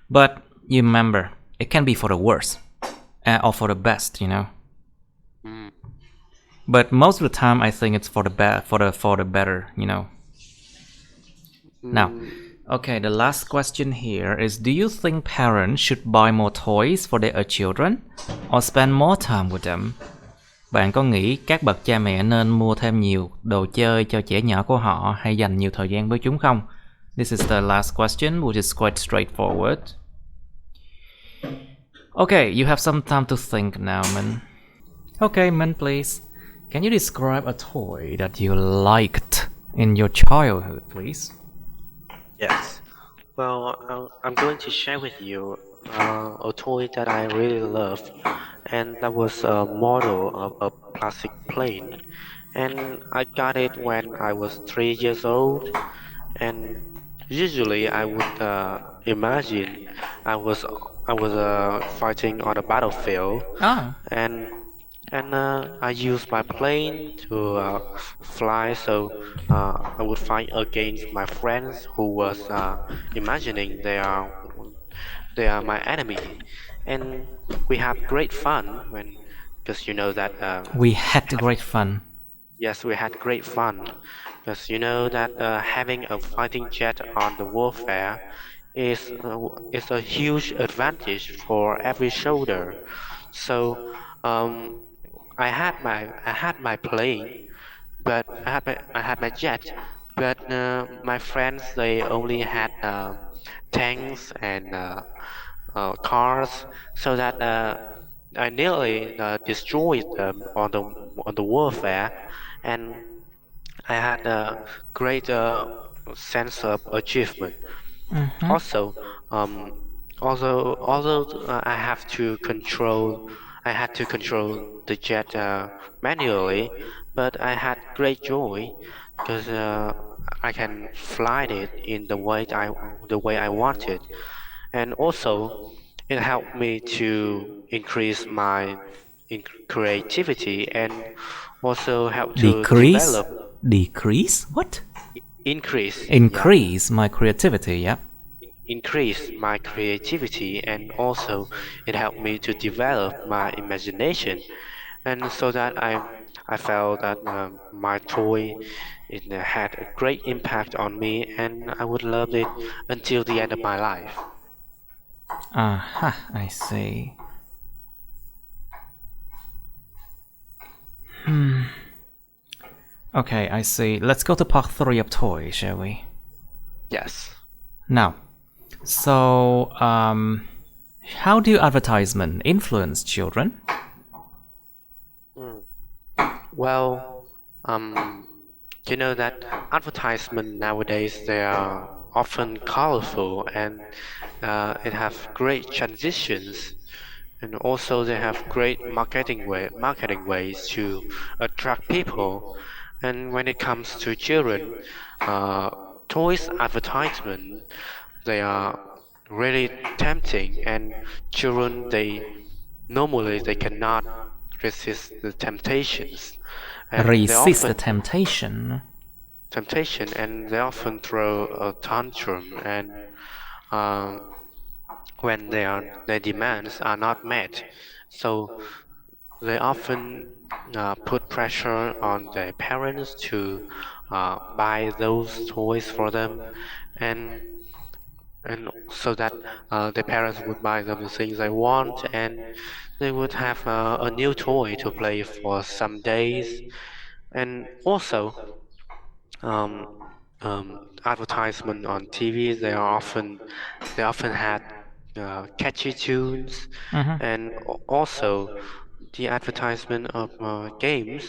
but you remember, it can be for the worst or for the best, you know. Mm. But most of the time, I think it's for the for the better, you know. Now, Mm. okay, the last question here is: do you think parents should buy more toys for their children or spend more time with them? Bạn có nghĩ các bậc cha mẹ nên mua thêm nhiều đồ chơi cho trẻ nhỏ của họ hay dành nhiều thời gian với chúng không? This is the last question, which is quite straightforward. Okay, you have some time to think now, Min. Okay, Min, please. Can you describe a toy that you liked in your childhood, please? Yes. Well, I'm going to share with you a toy that I really love, and that was a model of a plastic plane. And I got it when I was 3 years old. And usually I would imagine I was I was fighting on a battlefield, Ah, and I used my plane to fly. So I would fight against my friends who was imagining they are my enemy, and we have great fun when because you know that we had have great fun. yes, we had great fun because you know that having a fighting jet on the warfare is a huge advantage for every shoulder. So um, I had my plane, but I had my jet, but my friends they only had tanks and cars, so that I nearly destroyed them on the warfare, and I had a great sense of achievement. Mm-hmm. Also, um, although I had to control the jet manually, but I had great joy because I can fly it in the way I wanted, and also it helped me to increase my creativity and also help to Decrease? develop Decrease? What? increase yeah Increase my creativity, yeah. increase my creativity, and also it helped me to develop my imagination, and so that I felt that my toy it had a great impact on me, and I would love it until the end of my life. Aha, I see. Okay, I see. Let's go to part 3 of toys, shall we? Yes. Now, so, how do advertisement influence children? Mm. Well, um, you know that advertisement nowadays they are often colorful, and it have great transitions, and also they have great marketing ways to attract people. And when it comes to children, uh, toys advertisement they are really tempting, and children they normally they cannot resist the temptations, and Resist the temptation. they often throw a tantrum, and um, when their demands are not met, so they often put pressure on their parents to buy those toys for them, and and so that their parents would buy them the things they want, and they would have a new toy to play for some days. And also, um, advertisement on TV, they often had catchy tunes, Mm-hmm. and also the advertisement of games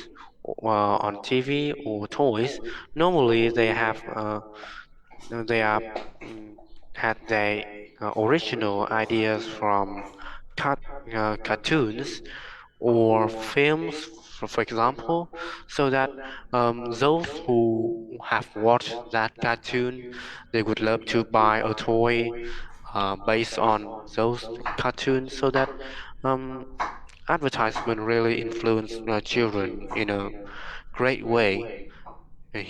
on TV or toys. Normally, they are mm, had their original ideas from cut, cartoons or films, for example, so that those who have watched that cartoon, they would love to buy a toy based on those cartoons, so that um, advertisement really influence children in a great way. And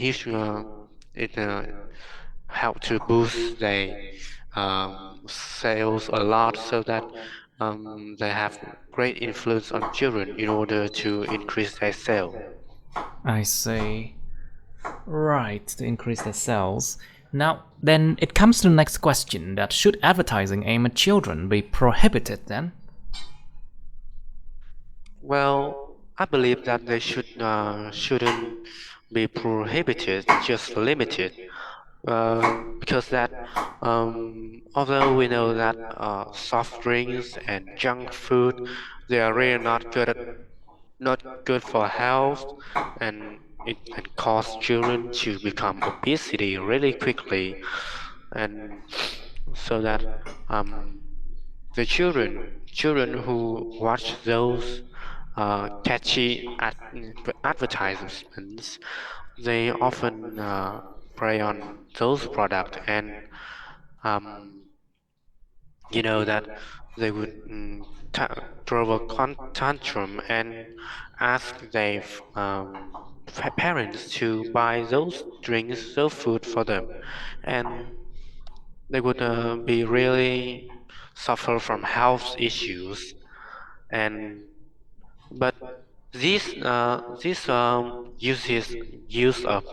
it helped to boost their sales a lot, so that they have great influence on children in order to increase their sale. I see. Right, to increase their sales. Now, then it comes to the next question: that should advertising aimed at children be prohibited then? Well, I believe that they shouldn't be prohibited, just limited. Because that although we know that soft drinks and junk food, they are really not good for health, and it can cause children to become obesity really quickly, and so that um, the children who watch those catchy advertisements, they often prey on those products, and um, you know that they would throw a tantrum and ask their parents to buy those drinks, those food for them, and they would be really suffer from health issues. And but this use of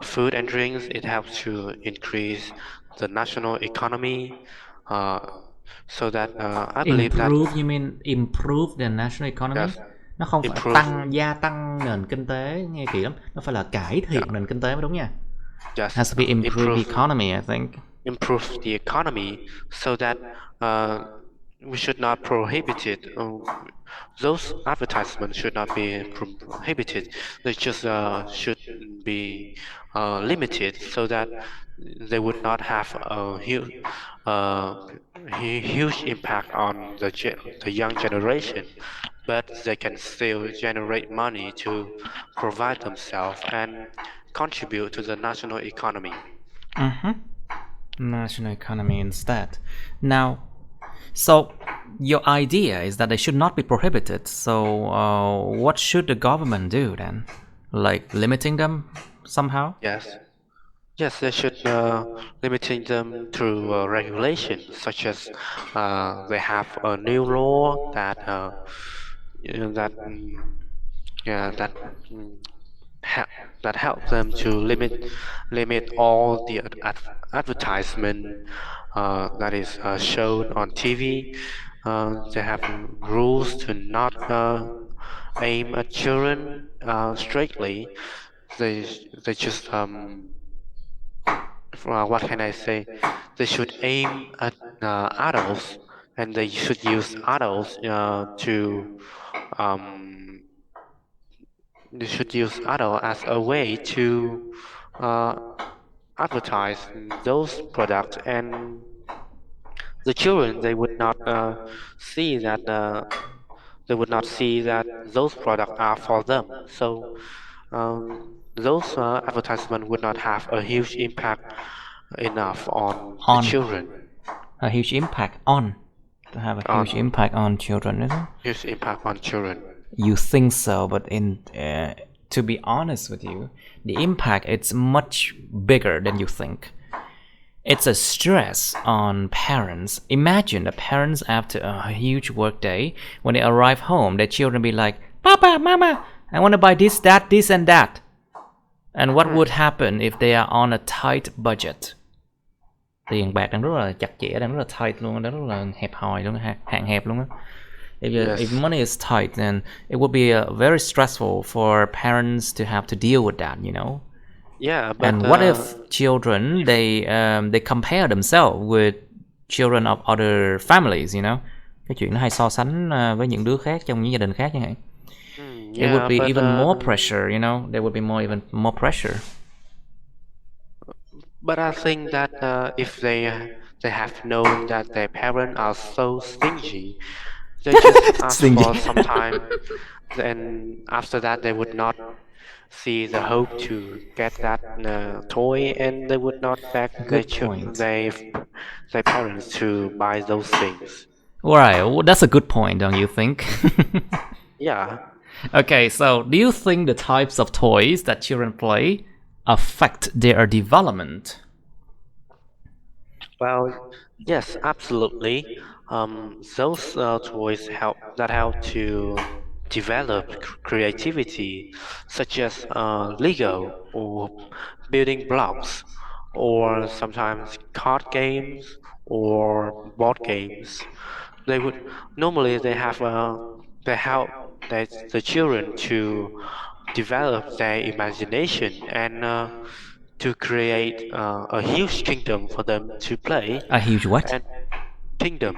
food and drinks, it helps to increase the national economy, uh, so that I believe that Improve, you mean improve the national economy? yes, Nó không phải improve, gia tăng nền kinh tế nghe kỹ lắm. Nó phải là cải yeah, thiện nền kinh tế mới đúng nha. just Has to be improve the improve economy, I think. the economy, so that uh, we should not prohibit it. Those advertisements should not be prohibited. They just should be limited, so that they would not have a uh, huge impact on the young generation, but they can still generate money to provide themselves and contribute to the national economy. Mm-hmm. National economy instead. Now, so your idea is that they should not be prohibited. So, what should the government do then? Like limiting them somehow? Yes. Yes, they should limiting them through regulation, such as they have a new law that you know, that yeah, mm, help that help them to limit all the advertisement that is shown on TV. They have rules to not aim at children strictly. They just what can I say? They should aim at adults, and they should use adults to um, they should use adult as a way to uh, advertise those products, and the children, they would not see that those products are for them. So those advertisements would not have a huge impact enough on the On children. a huge impact on to have a huge On impact on children, isn't it? huge impact on children. You think so, but in to be honest with you, the impact it's much bigger than you think. It's a stress on parents. Imagine the parents after a huge work day, when they arrive home, their children be like, "Papa, Mama, I want to buy this, that, this, and that." And what would happen if they are on a tight budget? Tiền bạc đang rất là chặt chẽ, đang rất là tight luôn, đang rất là hẹp hòi luôn, hạn hẹp luôn á. If money is tight, then it would be very stressful for parents to have to deal with that, you know. Yeah, but And what if children they compare themselves with children of other families, you know? Cái chuyện nó hay so sánh với những đứa khác trong những gia đình khác chẳng hạn. It would be even more pressure, you know. There would be even more pressure. But I think that if they have known that their parents are so stingy, they just ask Stingy. for some time, then after that they would not see the hope to get that toy, and they would not beg Good point. their parents to buy those things. Right, well, that's a good point, don't you think? Yeah. Okay, so do you think the types of toys that children play affect their development? Well, yes, absolutely. Those toys help to develop creativity, such as Lego or building blocks, or sometimes card games or board games. They would normally they help the children to develop their imagination and to create a huge kingdom for them to play. A huge what? And kingdom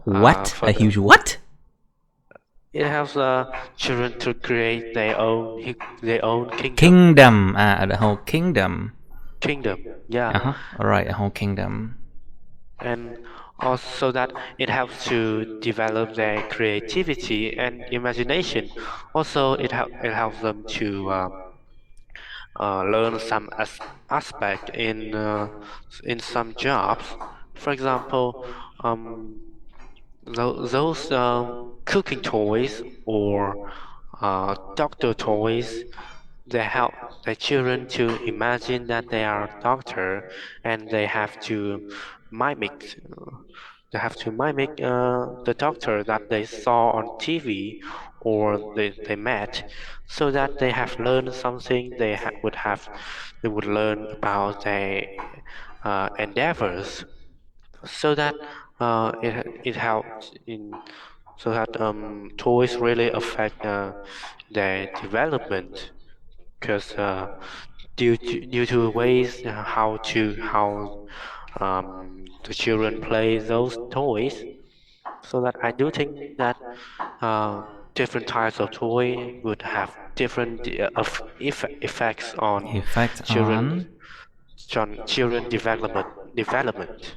What? for A them. huge what? It helps children to create their own kingdom. Kingdom. The whole kingdom. Kingdom, yeah. Alright, a whole kingdom. And also that it helps to develop their creativity and imagination. Also, it helps them to learn some aspect in some jobs. For example, those cooking toys or doctor toys, they help the children to imagine that they are a doctor, and mimic mimic the doctor that they saw on TV or they met, so that they have learned something. They would learn about their endeavors, so that it helps in so that toys really affect their development, because due to ways how the children play those toys. So that I do think that different types of toy would have different effects on Effect children on. children development.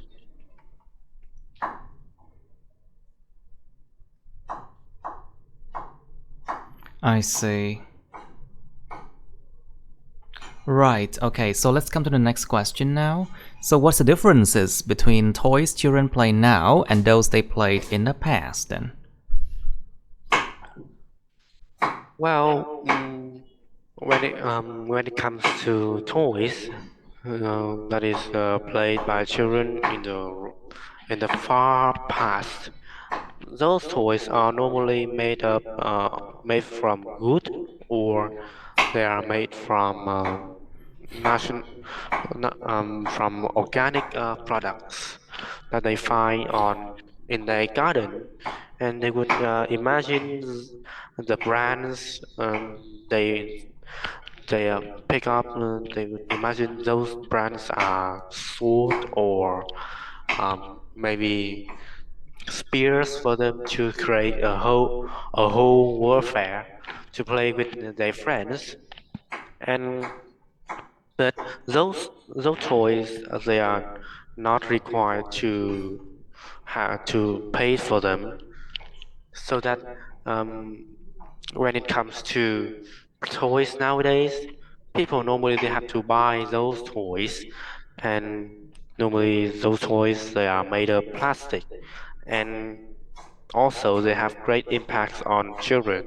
I see. Right, okay, so let's come to the next question now. So what's the differences between toys children play now and those they played in the past then? Well, when it comes to toys that is played by children in the far past, those toys are normally made from wood, or they are made from nation, from organic products that they find on in their garden, and they would imagine the brands they pick up. They would imagine those brands are sword or maybe spears for them to create a whole warfare to play with their friends. And but those toys, they are not required to have to pay for them, so that when it comes to toys nowadays, people normally they have to buy those toys, and normally those toys they are made of plastic, and also they have great impacts on children.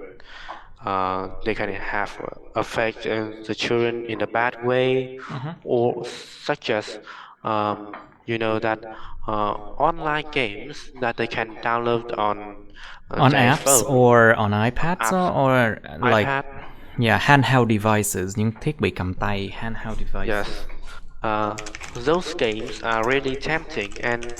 They can have affect the children in a bad way, or such as that online games that they can download on On their apps phone, or on iPads apps, or like iPad. yeah, handheld devices, những thiết bị cầm tay, handheld devices. Yes. those games are really tempting, and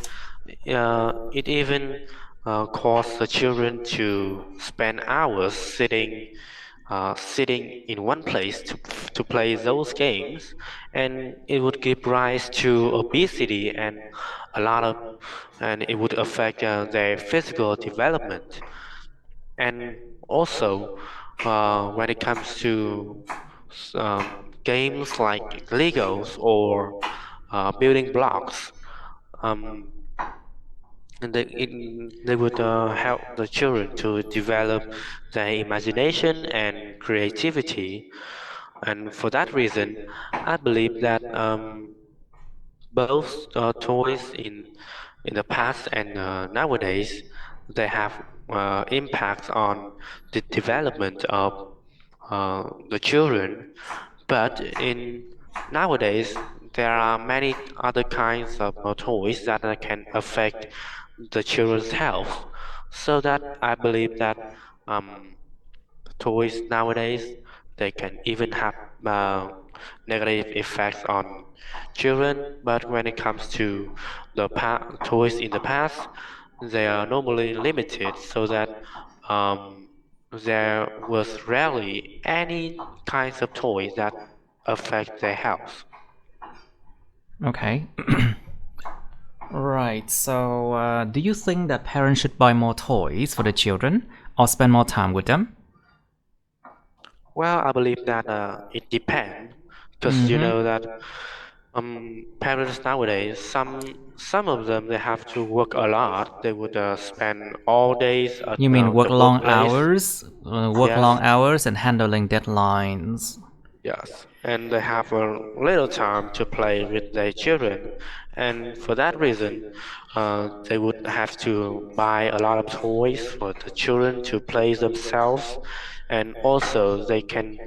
it even causes the children to spend hours sitting in one place to play those games, and it would give rise to obesity and a lot of and it would affect their physical development. And also, when it comes to games like Legos or building blocks, um, and they would help the children to develop their imagination and creativity. And for that reason, I believe that both toys in the past and nowadays, they have impacts on the development of the children. But in nowadays, there are many other kinds of toys that can affect the children's health. So that I believe that um, toys nowadays, they can even have negative effects on children. But when it comes to the toys in the past, they are normally limited, so that um, there was rarely any kinds of toys that affect their health. Okay. Right, so do you think that parents should buy more toys for the children or spend more time with them? Well, I believe that it depends, because you know that parents nowadays, some of them, they have to work a lot. They would spend all days at You mean work the long workplace. hours, Yes, and handling deadlines? yes, and they have a little time to play with their children, and for that reason, they would have to buy a lot of toys for the children to play themselves, and also they can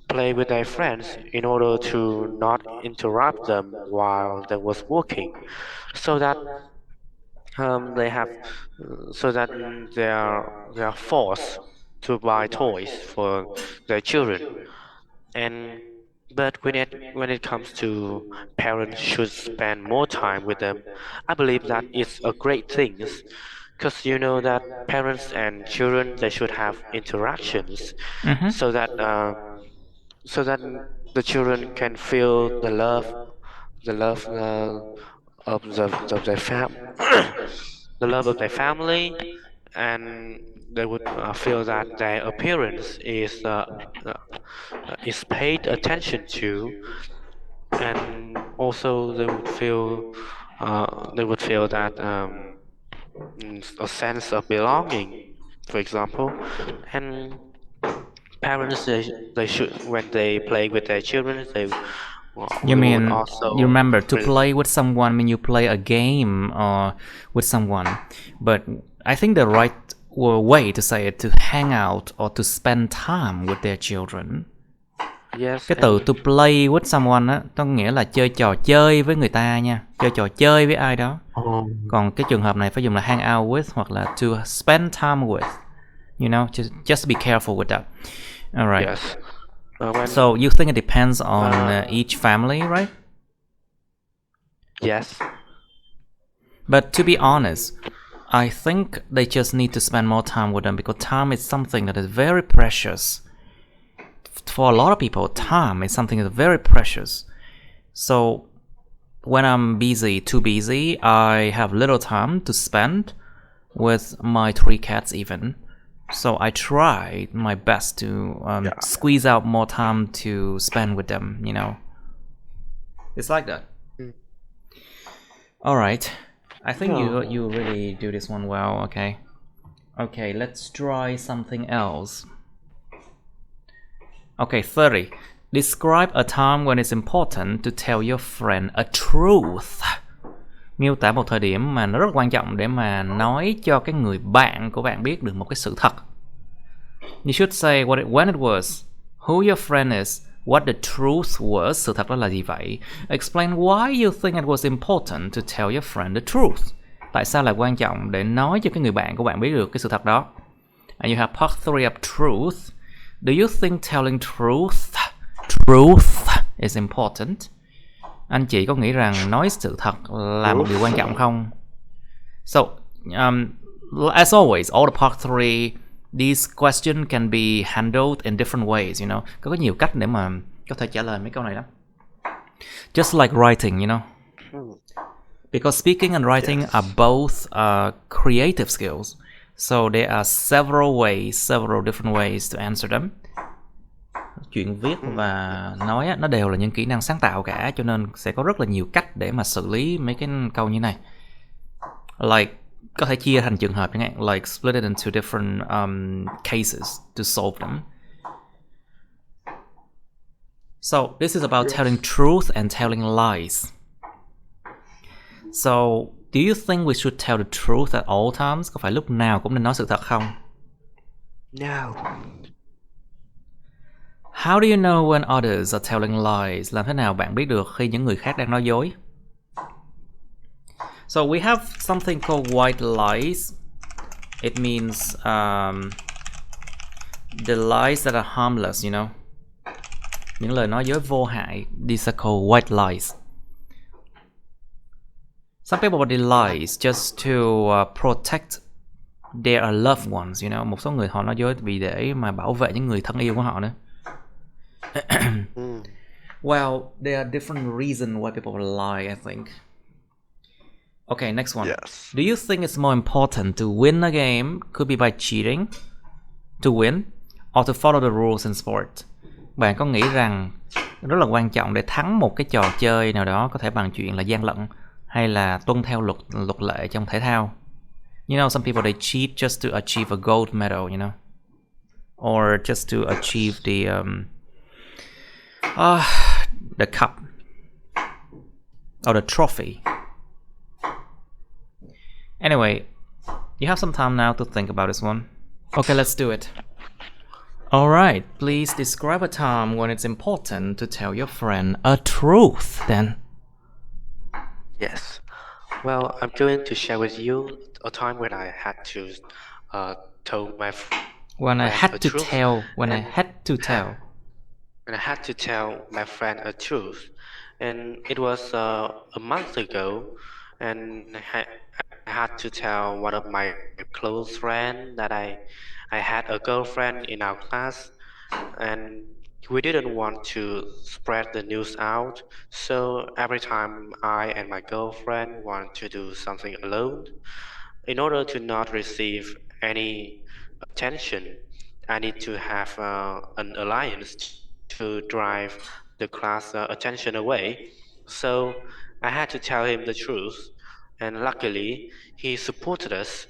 play with their friends in order to not interrupt them while they was working, so that they have so that they are forced to buy toys for their children. And but when it comes to parents should spend more time with them, I believe that it's a great thing, because you know that parents and children, they should have interactions, Mm-hmm. so that the children can feel the love of their the love of their family, and they would feel that their appearance uh, is paid attention to, and also they would feel that a sense of belonging, for example. And parents, they should, when they play with their children, You they would mean you also remember to play with someone? I mean you play a game or with someone, but I think the right way to say it to hang out or to spend time with their children. yes. Cái từ And to play with someone á, có nghĩa là chơi trò chơi với người ta nha, chơi trò chơi với ai đó. Còn cái trường hợp này phải dùng là hang out with hoặc là to spend time with. You know, just be careful with that. All right. yes, So you think it depends on each family, right? yes. But to be honest, I think they just need to spend more time with them because time is something that is very precious. For a lot of people, time is something that's very precious. So when I'm busy, too busy, I have little time to spend with my 3 cats even. So I try my best to squeeze out more time to spend with them, you know. It's like that. All right. I think you really do this one well, okay. Okay, let's try something else. Okay, 30. Describe a time when it's important to tell your friend a truth. Miêu tả một thời điểm mà nó rất quan trọng để mà nói cho cái người bạn của bạn biết được một cái sự thật. You should say when it was, who your friend is, what the truth was, sự thật đó là gì vậy. Explain why you think it was important to tell your friend the truth. Tại sao là quan trọng để nói cho cái người bạn của bạn biết được cái sự thật đó. And you have part 3 of truth. Do you think telling truth is important? Anh chị có nghĩ rằng nói sự thật là một điều quan trọng không? So, as always, all the part 3, these questions can be handled in different ways, you know. Có nhiều cách để mà có thể trả lời mấy câu này lắm. Just like writing, you know. Because speaking and writing are both creative skills. So there are several different ways to answer them. Chuyện viết và nói á, nó đều là những kỹ năng sáng tạo cả, cho nên sẽ có rất là nhiều cách để mà xử lý mấy cái câu như này. Like, có thể chia thành trường hợp chẳng hạn, like split it into different cases to solve them. So this is about telling truth and telling lies. So, do you think we should tell the truth at all times? Có phải lúc nào cũng nên nói sự thật không? No. How do you know when others are telling lies? Làm thế nào bạn biết được khi những người khác đang nói dối? So we have something called white lies. It means the lies that are harmless, you know. Những lời nói dối vô hại. These are called white lies. Some people tell lies just to protect their loved ones, you know. Một số người họ nói dối vì để mà bảo vệ những người thân yêu của họ nữa. Well, there are different reasons why people lie, I think. Okay, next one. Yes. Do you think it's more important to win a game, could be by cheating, to win, or to follow the rules in sport? Bạn có nghĩ rằng rất là quan trọng để thắng một cái trò chơi nào đó, có thể bằng chuyện là gian lận, hay là tuân theo luật lệ trong thể thao? You know, some people they cheat just to achieve a gold medal, you know, or just to achieve the cup or the trophy. Anyway, you have some time now to think about this one. Okay, let's do it. Alright, please describe a time when it's important to tell your friend a truth then. Yes. Well, I'm going to share with you a time when I had to tell my When I had to tell. When I had to tell my friend a truth, and it was a month ago, and I had to tell one of my close friends that I had a girlfriend in our class, and we didn't want to spread the news out. So every time I and my girlfriend want to do something alone, in order to not receive any attention, I need to have an alliance to drive the class attention away. So I had to tell him the truth, and luckily he supported us,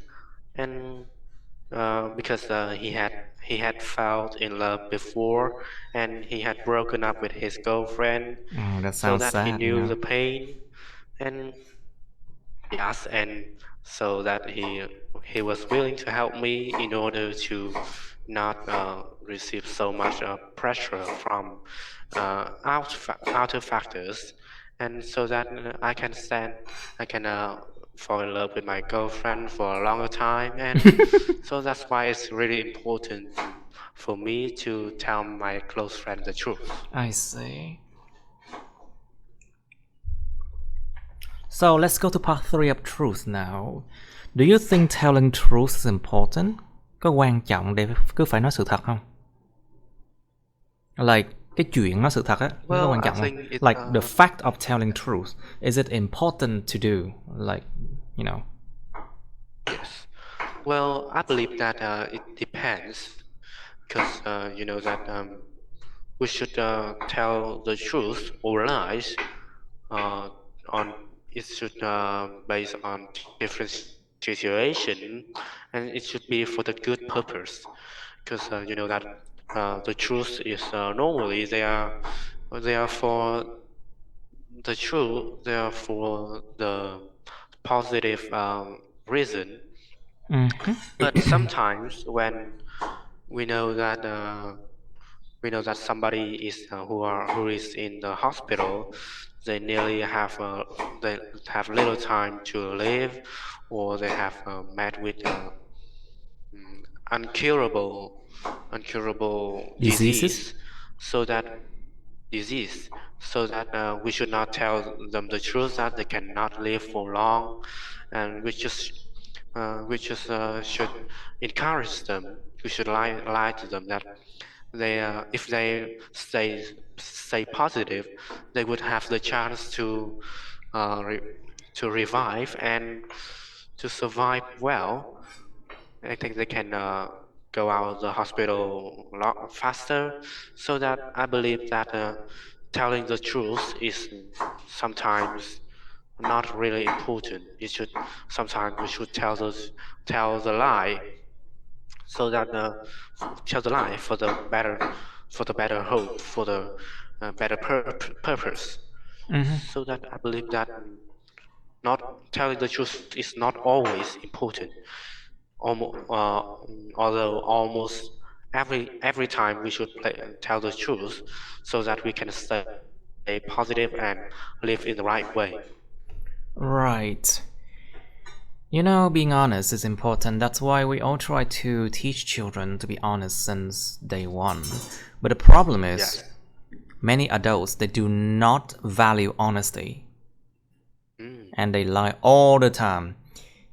and because he had felt in love before, and he had broken up with his girlfriend, That so sounds that sad, he knew you know? the pain, and yes, and so that he was willing to help me in order to not receive so much pressure from outer factors, and so that I can fall in love with my girlfriend for a longer time, and so that's why it's really important for me to tell my close friend the truth. I see. So let's go to part 3 of truth now. Do you think telling truth is important? Có quan trọng để cứ phải nói sự thật không? Like, cái chuyện nói sự thật á, nó có quan trọng không? Like, the fact of telling truth, is it important to do? Like, you know. Yes. Well, I believe that it depends, because you know that we should tell the truth or lies on it should based on different situation, and it should be for the good purpose, because you know that the truth is normally they are for the truth, they are for the positive reason. But sometimes when we know that somebody is who is in the hospital, they nearly have they have little time to live, or they have met with uncurable Diseases? disease, so that disease, so that we should not tell them the truth that they cannot live for long, and we just should encourage them. We should lie to them that if they stay positive, they would have the chance uh, re, to revive and to survive well. I think they can go out of the hospital a lot faster. So that I believe that telling the truth is sometimes not really important. You should sometimes we should tell the lie, so that tell the lie for the better hope, for the better purpose. Mm-hmm. So that I believe that not telling the truth is not always important. Although almost every time we should tell the truth, so that we can stay positive and live in the right way. Right. You know, being honest is important. That's why we all try to teach children to be honest since day one. But the problem is, Yes. many adults, they do not value honesty Mm. and they lie all the time.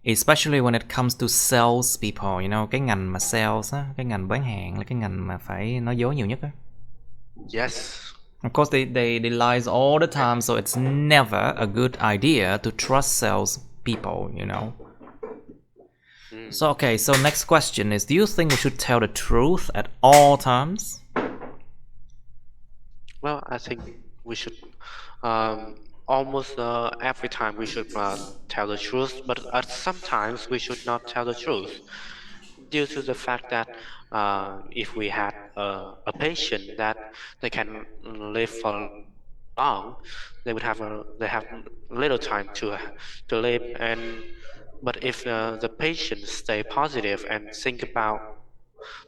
Especially when it comes to sales people, you know, cái ngành mà sales á, cái ngành bán hàng là cái ngành mà phải nói dối nhiều nhất á. Yes. Of course, they lies all the time, so it's never a good idea to trust sales people, you know. Mm. So, okay, so next question is, do you think we should tell the truth at all times? Well, I think we should almost every time we should tell the truth, but sometimes we should not tell the truth, due to the fact that if we had a patient that they can live for long, they have little time to live, and but if the patient stay positive and think about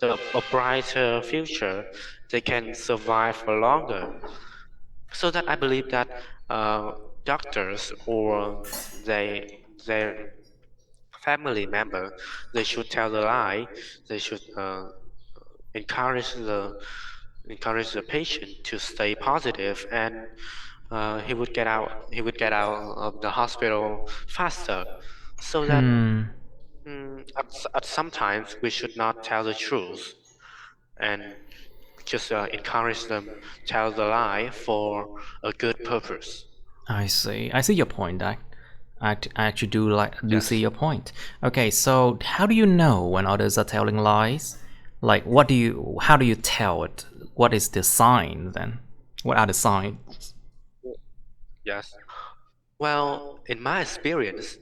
a brighter future, they can survive for longer. So that I believe that doctors or they their family member, they should tell the lie. They should encourage the patient to stay positive, and he would get out of the hospital faster. So that at sometimes we should not tell the truth, and just encourage them tell the lie for a good purpose. I see. I see your point. I actually do see Yes. your point. Okay, so how do you know when others are telling lies? Like, how do you tell it? What is the sign then? What are the signs? Yes. Well, in my experience,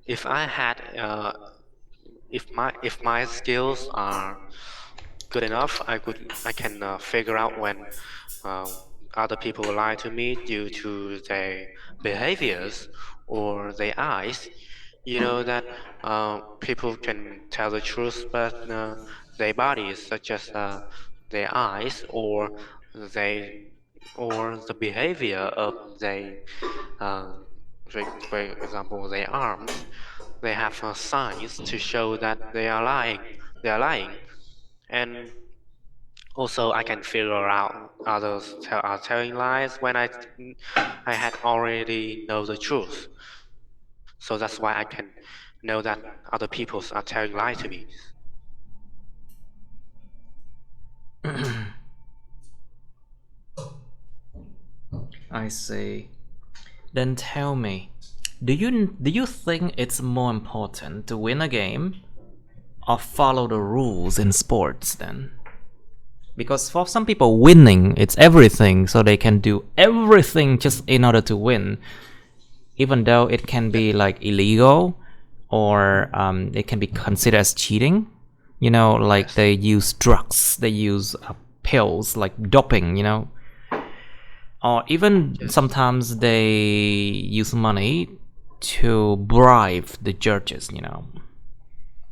if I had if my skills are good enough, I can figure out when uh, other people lie to me due to their behaviors or their eyes. You know that people can tell the truth, but their bodies, such as their eyes they or the behavior of their uh, for example, their arms, they have signs to show that they are lying. They are lying, and also I can figure out are telling lies when I had already know the truth. So that's why I can know that other people are telling lie to me. I see. Then tell me, do you think it's more important to win a game or follow the rules in sports then? Because for some people, winning it's everything, so they can do everything just in order to win, even though it can be like illegal or it can be considered as cheating. You know, like Yes. they use drugs, they use pills like doping, you know, or even Yes. sometimes they use money to bribe the judges, you know.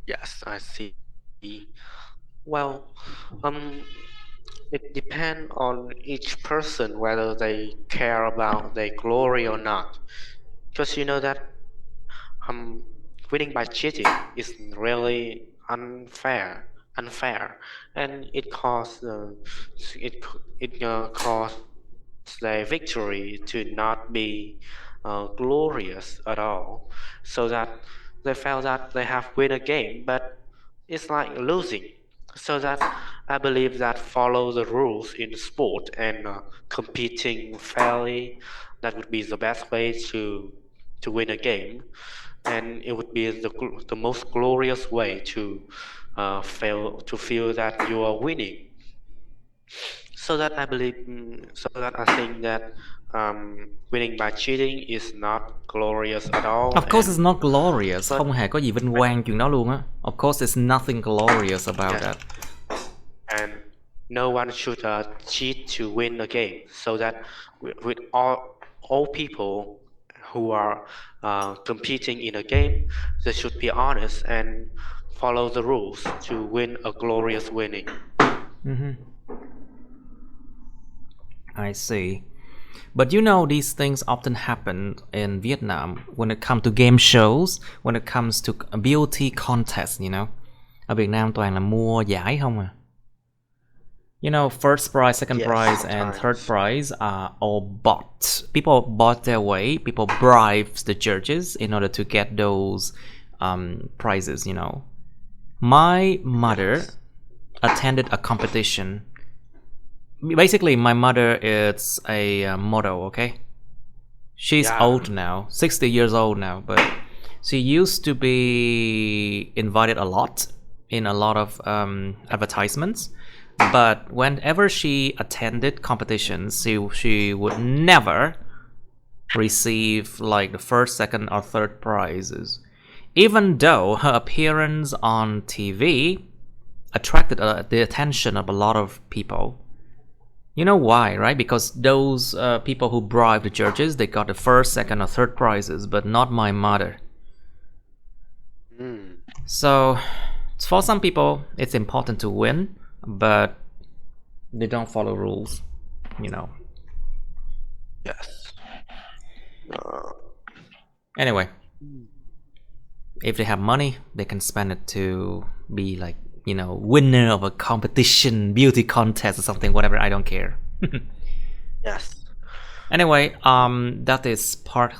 Yes, I see. Well, um, it depends on each person whether they care about their glory or not. Because you know that winning by cheating is really unfair, and it causes their victory to not be glorious at all, so that they felt that they have win a game, but it's like losing. So that I believe that follow the rules in sport and competing fairly, that would be the best way to win a game, and it would be the most glorious way to feel that you are winning. So that I believe, so that I think that winning by cheating is not glorious at all. Of course it's not glorious, but không hề có gì vinh quang chuyện đó luôn á. Of course it's nothing glorious about yes, that. and no one should cheat to win a game. So that with all people who are competing in a game, they should be honest and follow the rules to win a glorious winning. I see. But you know, these things often happen in Vietnam when it comes to game shows, when it comes to beauty contests, you know. Ở Việt Nam toàn là mua giải không à. You know, first prize, second Yes, prize, sometimes. and third prize are all bought. People bought their way. People bribed the judges in order to get those prizes, you know. My mother attended a competition. Basically, my mother is a model, okay? She's Yeah. old now, 60 years old now, but she used to be invited a lot in a lot of advertisements. But whenever she attended competitions, she would never receive like the first, second, or third prizes. Even though her appearance on TV attracted the attention of a lot of people. You know why, right? Because those people who bribed the judges, they got the first, second, or third prizes, but not my mother. So, for some people, it's important to win, but they don't follow rules, you know. Yes. Anyway, if they have money, they can spend it to be like, you know, winner of a competition, beauty contest or something, whatever, I don't care. Yes. Anyway, that is part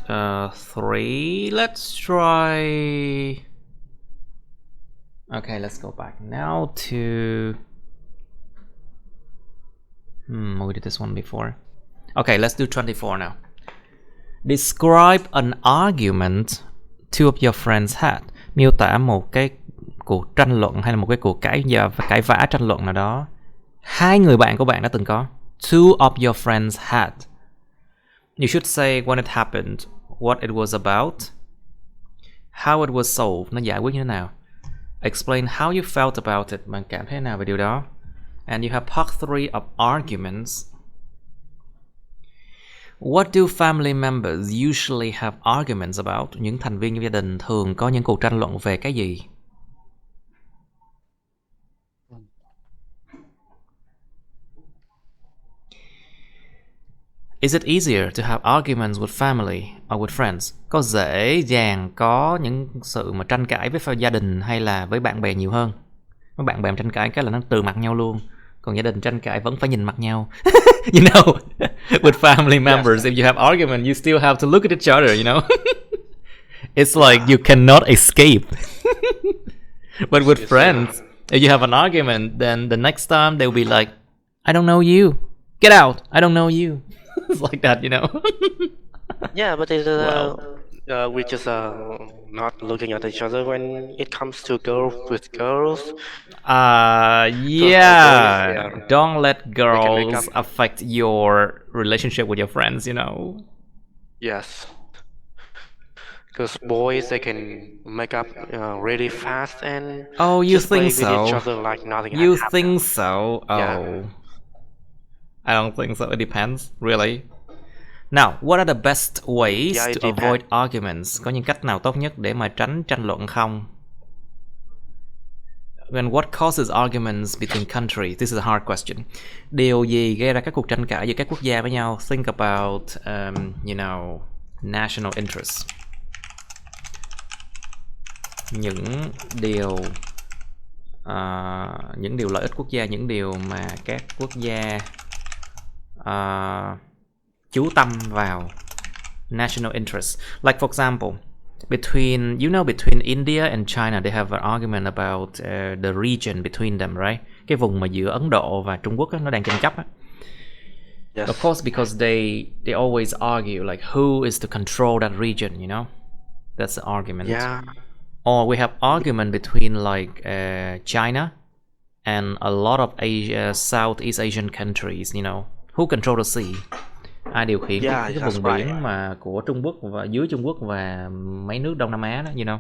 3. Let's try... Okay, let's go back now to... we did this one before. Okay, let's do 24 now. Describe an argument two of your friends had. Miêu tả một cái cuộc tranh luận hay là một cái cuộc cãi vã tranh luận nào đó hai người bạn của bạn đã từng có. Two of your friends had. You should say when it happened, what it was about, how it was solved, nó giải quyết như thế nào. Explain how you felt about it, bạn cảm thấy nào về điều đó. And you have part 3 of arguments. What do family members usually have arguments about? Những thành viên trong gia đình thường có những cuộc tranh luận về cái gì? Is it easier to have arguments with family or with friends? Có dễ dàng có những sự mà tranh cãi với gia đình hay là với bạn bè nhiều hơn? Với bạn bè tranh cãi cái là nó từ mặt nhau luôn. Còn gia đình tranh cãi vẫn phải nhìn mặt nhau. You know, with family members, if you have argument, you still have to look at each other, you know. It's like you cannot escape. But with friends, if you have an argument, then the next time they'll be like, I don't know you. Get out. I don't know you. It's like that, you know. Yeah, but it's, we just not looking at each other when it comes to girls with girls. Yeah. Don't let girls affect your relationship with your friends, you know. Yes. Because boys, they can make up really fast and you just think play so? with each other like nothing You had think happened. so? Oh. Yeah. I don't think so. It depends, really. Now, what are the best ways to avoid arguments? Có những cách nào tốt nhất để mà tránh tranh luận không? And what causes arguments between countries? This is a hard question. Điều gì gây ra các cuộc tranh cãi giữa các quốc gia với nhau? Think about, you know, national interests. Những điều lợi ích quốc gia, những điều mà các quốc gia chú tâm vào national interest. Like for example, between India and China, they have an argument about the region between them, right? Cái vùng mà giữa Ấn Độ và Trung Quốc á, nó đang tranh chấp á. Yes. Of course, because they always argue like who is to control that region, you know? That's the argument. Yeah. Or we have argument between like China and a lot of Asia, Southeast Asian countries, you know, who control the sea? Ai điều khiển cái vùng biển mà của Trung Quốc và dưới Trung Quốc và mấy nước Đông Nam Á đó, you know?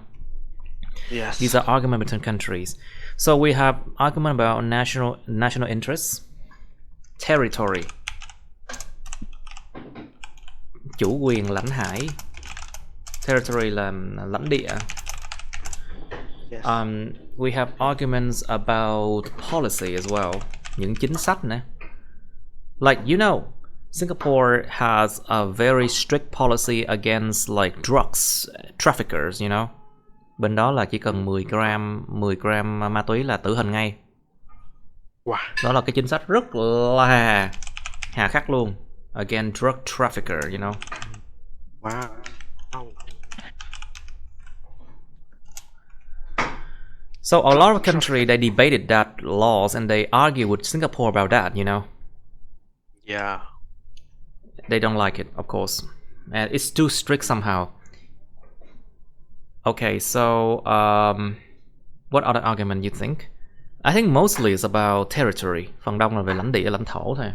Yes. These are arguments between countries. So we have argument about national interests, territory, chủ quyền lãnh hải, territory là lãnh địa. Yes. We have arguments about policy as well, những chính sách nữa. Like you know, Singapore has a very strict policy against like drugs traffickers, you know. Bên đó là chỉ cần 10 gram ma túy là tử hình ngay. Wow. Đó là cái chính sách rất là hà khắc luôn. Against drug trafficker, you know. Wow. So a lot of countries, they debated that laws and they argue with Singapore about that, you know. Yeah. They don't like it, of course. And it's too strict somehow. Okay, so what other argument you think? I think mostly it's about territory. Phần đông là về lãnh địa, lãnh thổ thôi.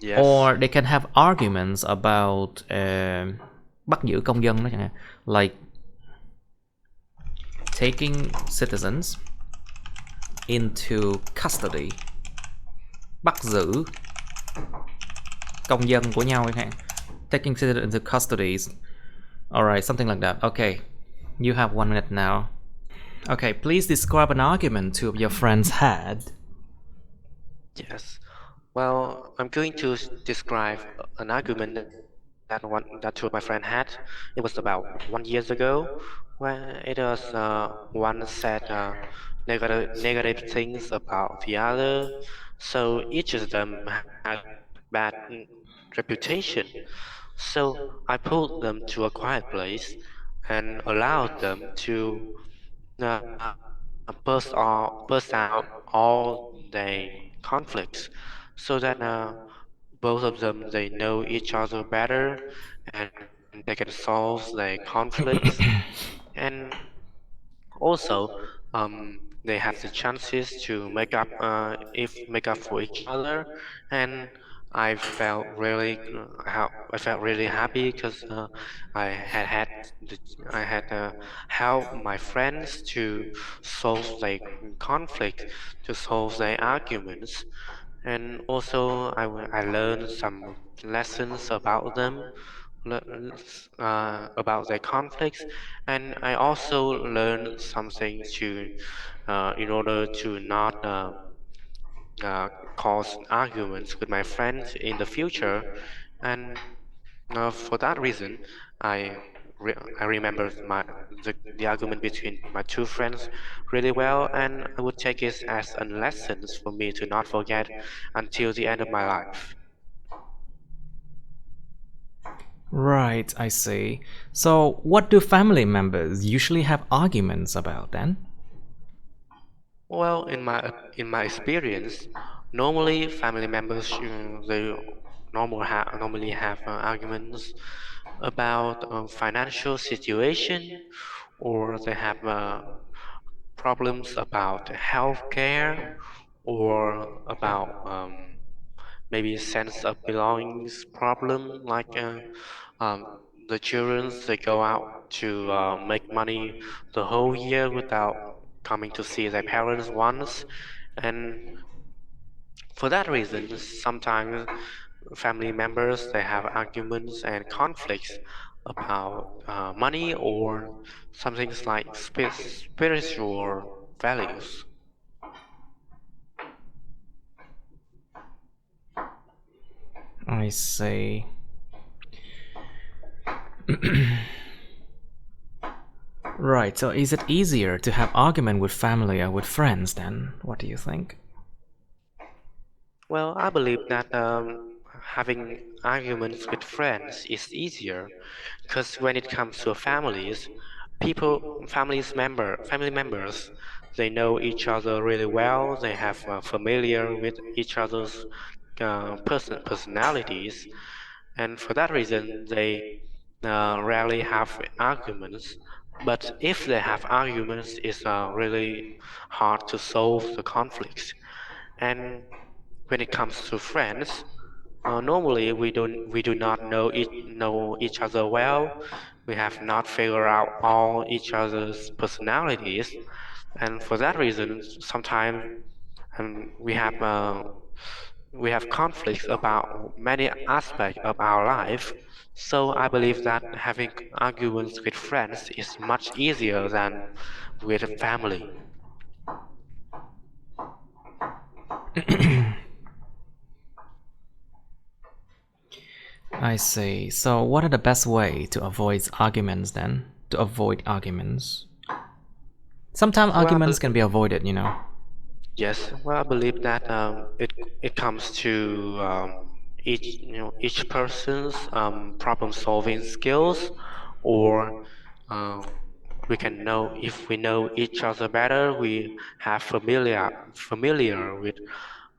Yes. Or they can have arguments about bắt giữ công dân đó chẳng hạn. Like taking citizens into custody. Bắt giữ công dân của nhau chẳng hạn. Taking citizens into custody. Alright, something like that. Okay, you have 1 minute now. Okay, please describe an argument two of your friends had. Yes. Well, I'm going to describe an argument that two of my friends had. It was about 1 year ago, where it was one said negative things about the other, so each of them had bad reputation. So I pulled them to a quiet place and allowed them to burst out all their conflicts, so that both of them, they know each other better and they can solve their conflicts. And also they have the chances to make up for each other. And I felt really happy because I had helped my friends to solve their conflict, to solve their arguments. And also I learned some lessons about them, about their conflicts. And I also learned something to in order to not cause arguments with my friends in the future. And for that reason, I remember the argument between my two friends really well, and I would take it as a lesson for me to not forget until the end of my life. Right, I see. So what do family members usually have arguments about then? Well, in my experience, normally family members they normally have arguments about financial situation, or they have problems about healthcare, or about maybe sense of belongings problem, like the children, they go out to make money the whole year without coming to see their parents once. And for that reason, sometimes family members, they have arguments and conflicts about money or some things like spiritual values. I see. Right, so is it easier to have argument with family or with friends then? What do you think? Well, I believe that having arguments with friends is easier, because when it comes to families, family members, they know each other really well. They have familiar with each other's personalities, and for that reason, they rarely have arguments. But if they have arguments, it's really hard to solve the conflicts. And when it comes to friends, normally we do not know each other well. We have not figured out all each other's personalities, and for that reason, sometimes we have conflicts about many aspects of our life. So I believe that having arguments with friends is much easier than with family. I see. So what are the best way to avoid arguments then? To avoid arguments. Sometimes Well, arguments can be avoided, you know. yes, well, I believe that it comes to each person's problem solving skills, or uh, we can know if we know each other better, we have familiar with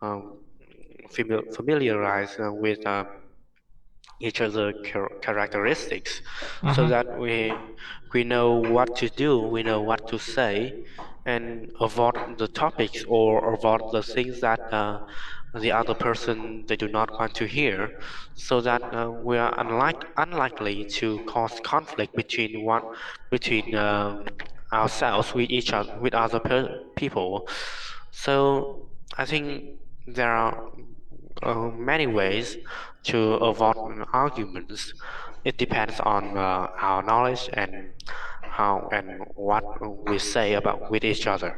um, familiarize with each other characteristics, so that we know what to do, we know what to say, and avoid the topics or avoid the things that the other person they do not want to hear, so that we are unlikely to cause conflict between ourselves with each other with other people. So I think there are many ways to avoid arguments. It depends on our knowledge and how and what we say about with each other.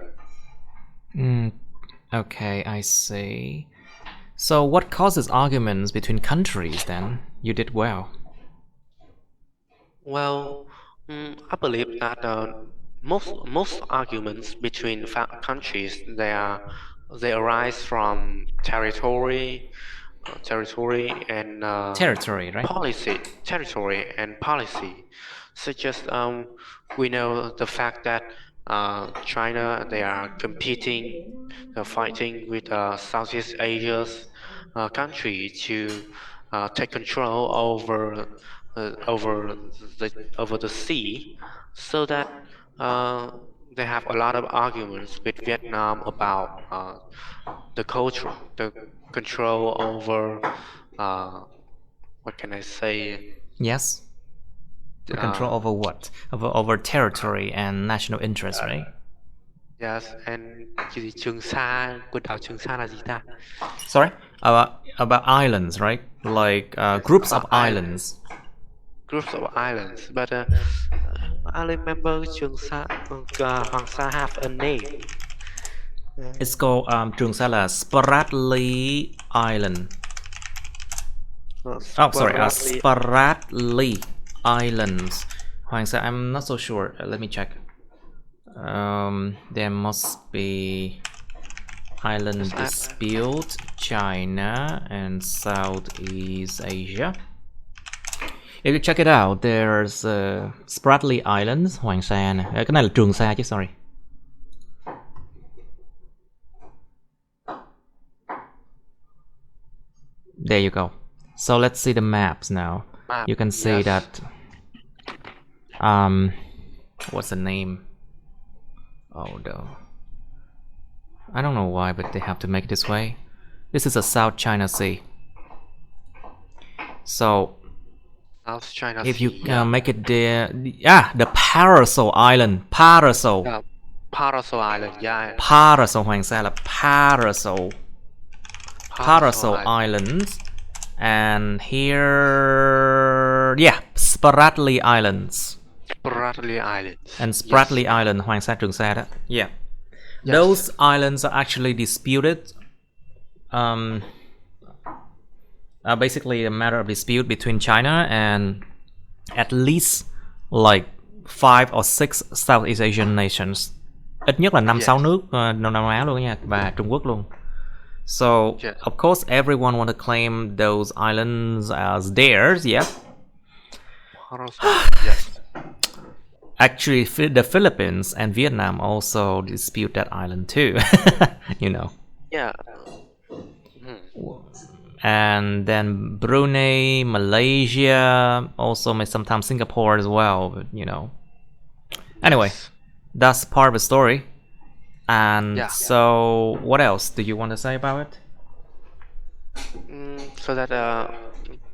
Okay, I see. So what causes arguments between countries then? You did well. Well, I believe that most arguments between countries they arise from territory and Territory, right? territory and policy, such as we know the fact that China they are competing, fighting with Southeast Asia's country to take control over the sea, so that uh, they have a lot of arguments with Vietnam about the control over uh, what can I say? Yes. The Uh, control over what? Over territory and national interest, right? yes, and cái gì Trường Sa, quần đảo Trường Sa là gì ta? Sorry? About islands, right? Like Yes, groups of about islands, islands. groups of islands. But I remember Trường Sa, Hoàng Sa have a name. It's called Trường Sa là Spratly Island. Oh, sorry, Sporadically. Spratly Islands. Hoàng Sa, I'm not so sure. Let me check. There must be island dispute, China and Southeast Asia. If you check it out, there's Spratly Islands, Hoàng Sa nè. Cái này là Trường Sa chứ, sorry. There you go. So let's see the maps now. You can see Yes. that what's the name? Oh no. I don't know why, but they have to make it this way. This is a South China Sea. So South China if Sea, you yeah. make it the Parasol Island. Parasol. Parasol Island, yeah. Parasol Hoàng Sa là Parasol. Parasol Islands. And here, yeah, Spratly Islands. Spratly Islands. And Spratly Yes. Island, Hoàng Sa Trường Sa đó. Yeah. Yes. Those islands are actually disputed. Basically a matter of dispute between China and at least like 5 or 6 Southeast Asian nations. Ít nhất là 5-6 nước Đông Nam Á luôn nha, và Trung Quốc luôn. So, Yes. of course, everyone want to claim those islands as theirs, yeah? Yes. Actually, the Philippines and Vietnam also dispute that island too, you know. Yeah. And then Brunei, Malaysia, also sometimes Singapore as well, but, you know. Anyway, Yes. that's part of the story. And Yeah. so, what else do you want to say about it? So that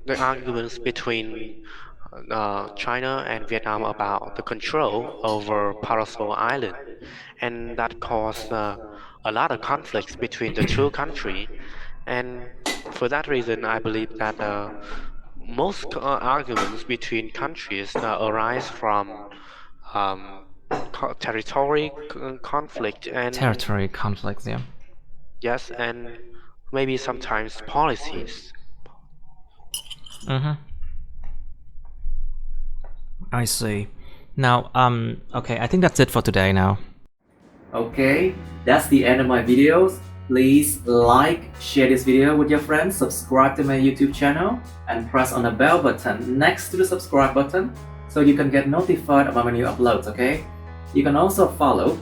the arguments between China and Vietnam about the control over Paracel Island, and that caused a lot of conflicts between the two countries. And for that reason, I believe that most arguments between countries arise from um, territory conflict and Territory conflicts, yeah. yes, and maybe sometimes policies. I see. Now, okay, I think that's it for today now. Okay, that's the end of my videos. Please like, share this video with your friends, subscribe to my YouTube channel, and press on the bell button next to the subscribe button so you can get notified about my new uploads, okay? You can also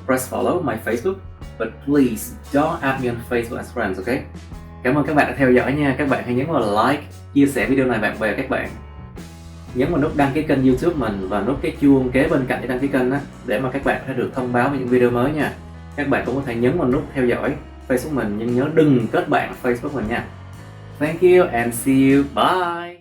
press follow my Facebook, but please don't add me on Facebook as friends, okay? Cảm ơn các bạn đã theo dõi nha. Các bạn hãy nhấn vào like, chia sẻ video này bạn bè các bạn. Nhấn vào nút đăng ký kênh YouTube mình và nút cái chuông kế bên cạnh để đăng ký kênh á, để mà các bạn sẽ được thông báo về những video mới nha. Các bạn cũng có thể nhấn vào nút theo dõi Facebook mình, nhưng nhớ đừng kết bạn Facebook mình nha. Thank you and see you. Bye.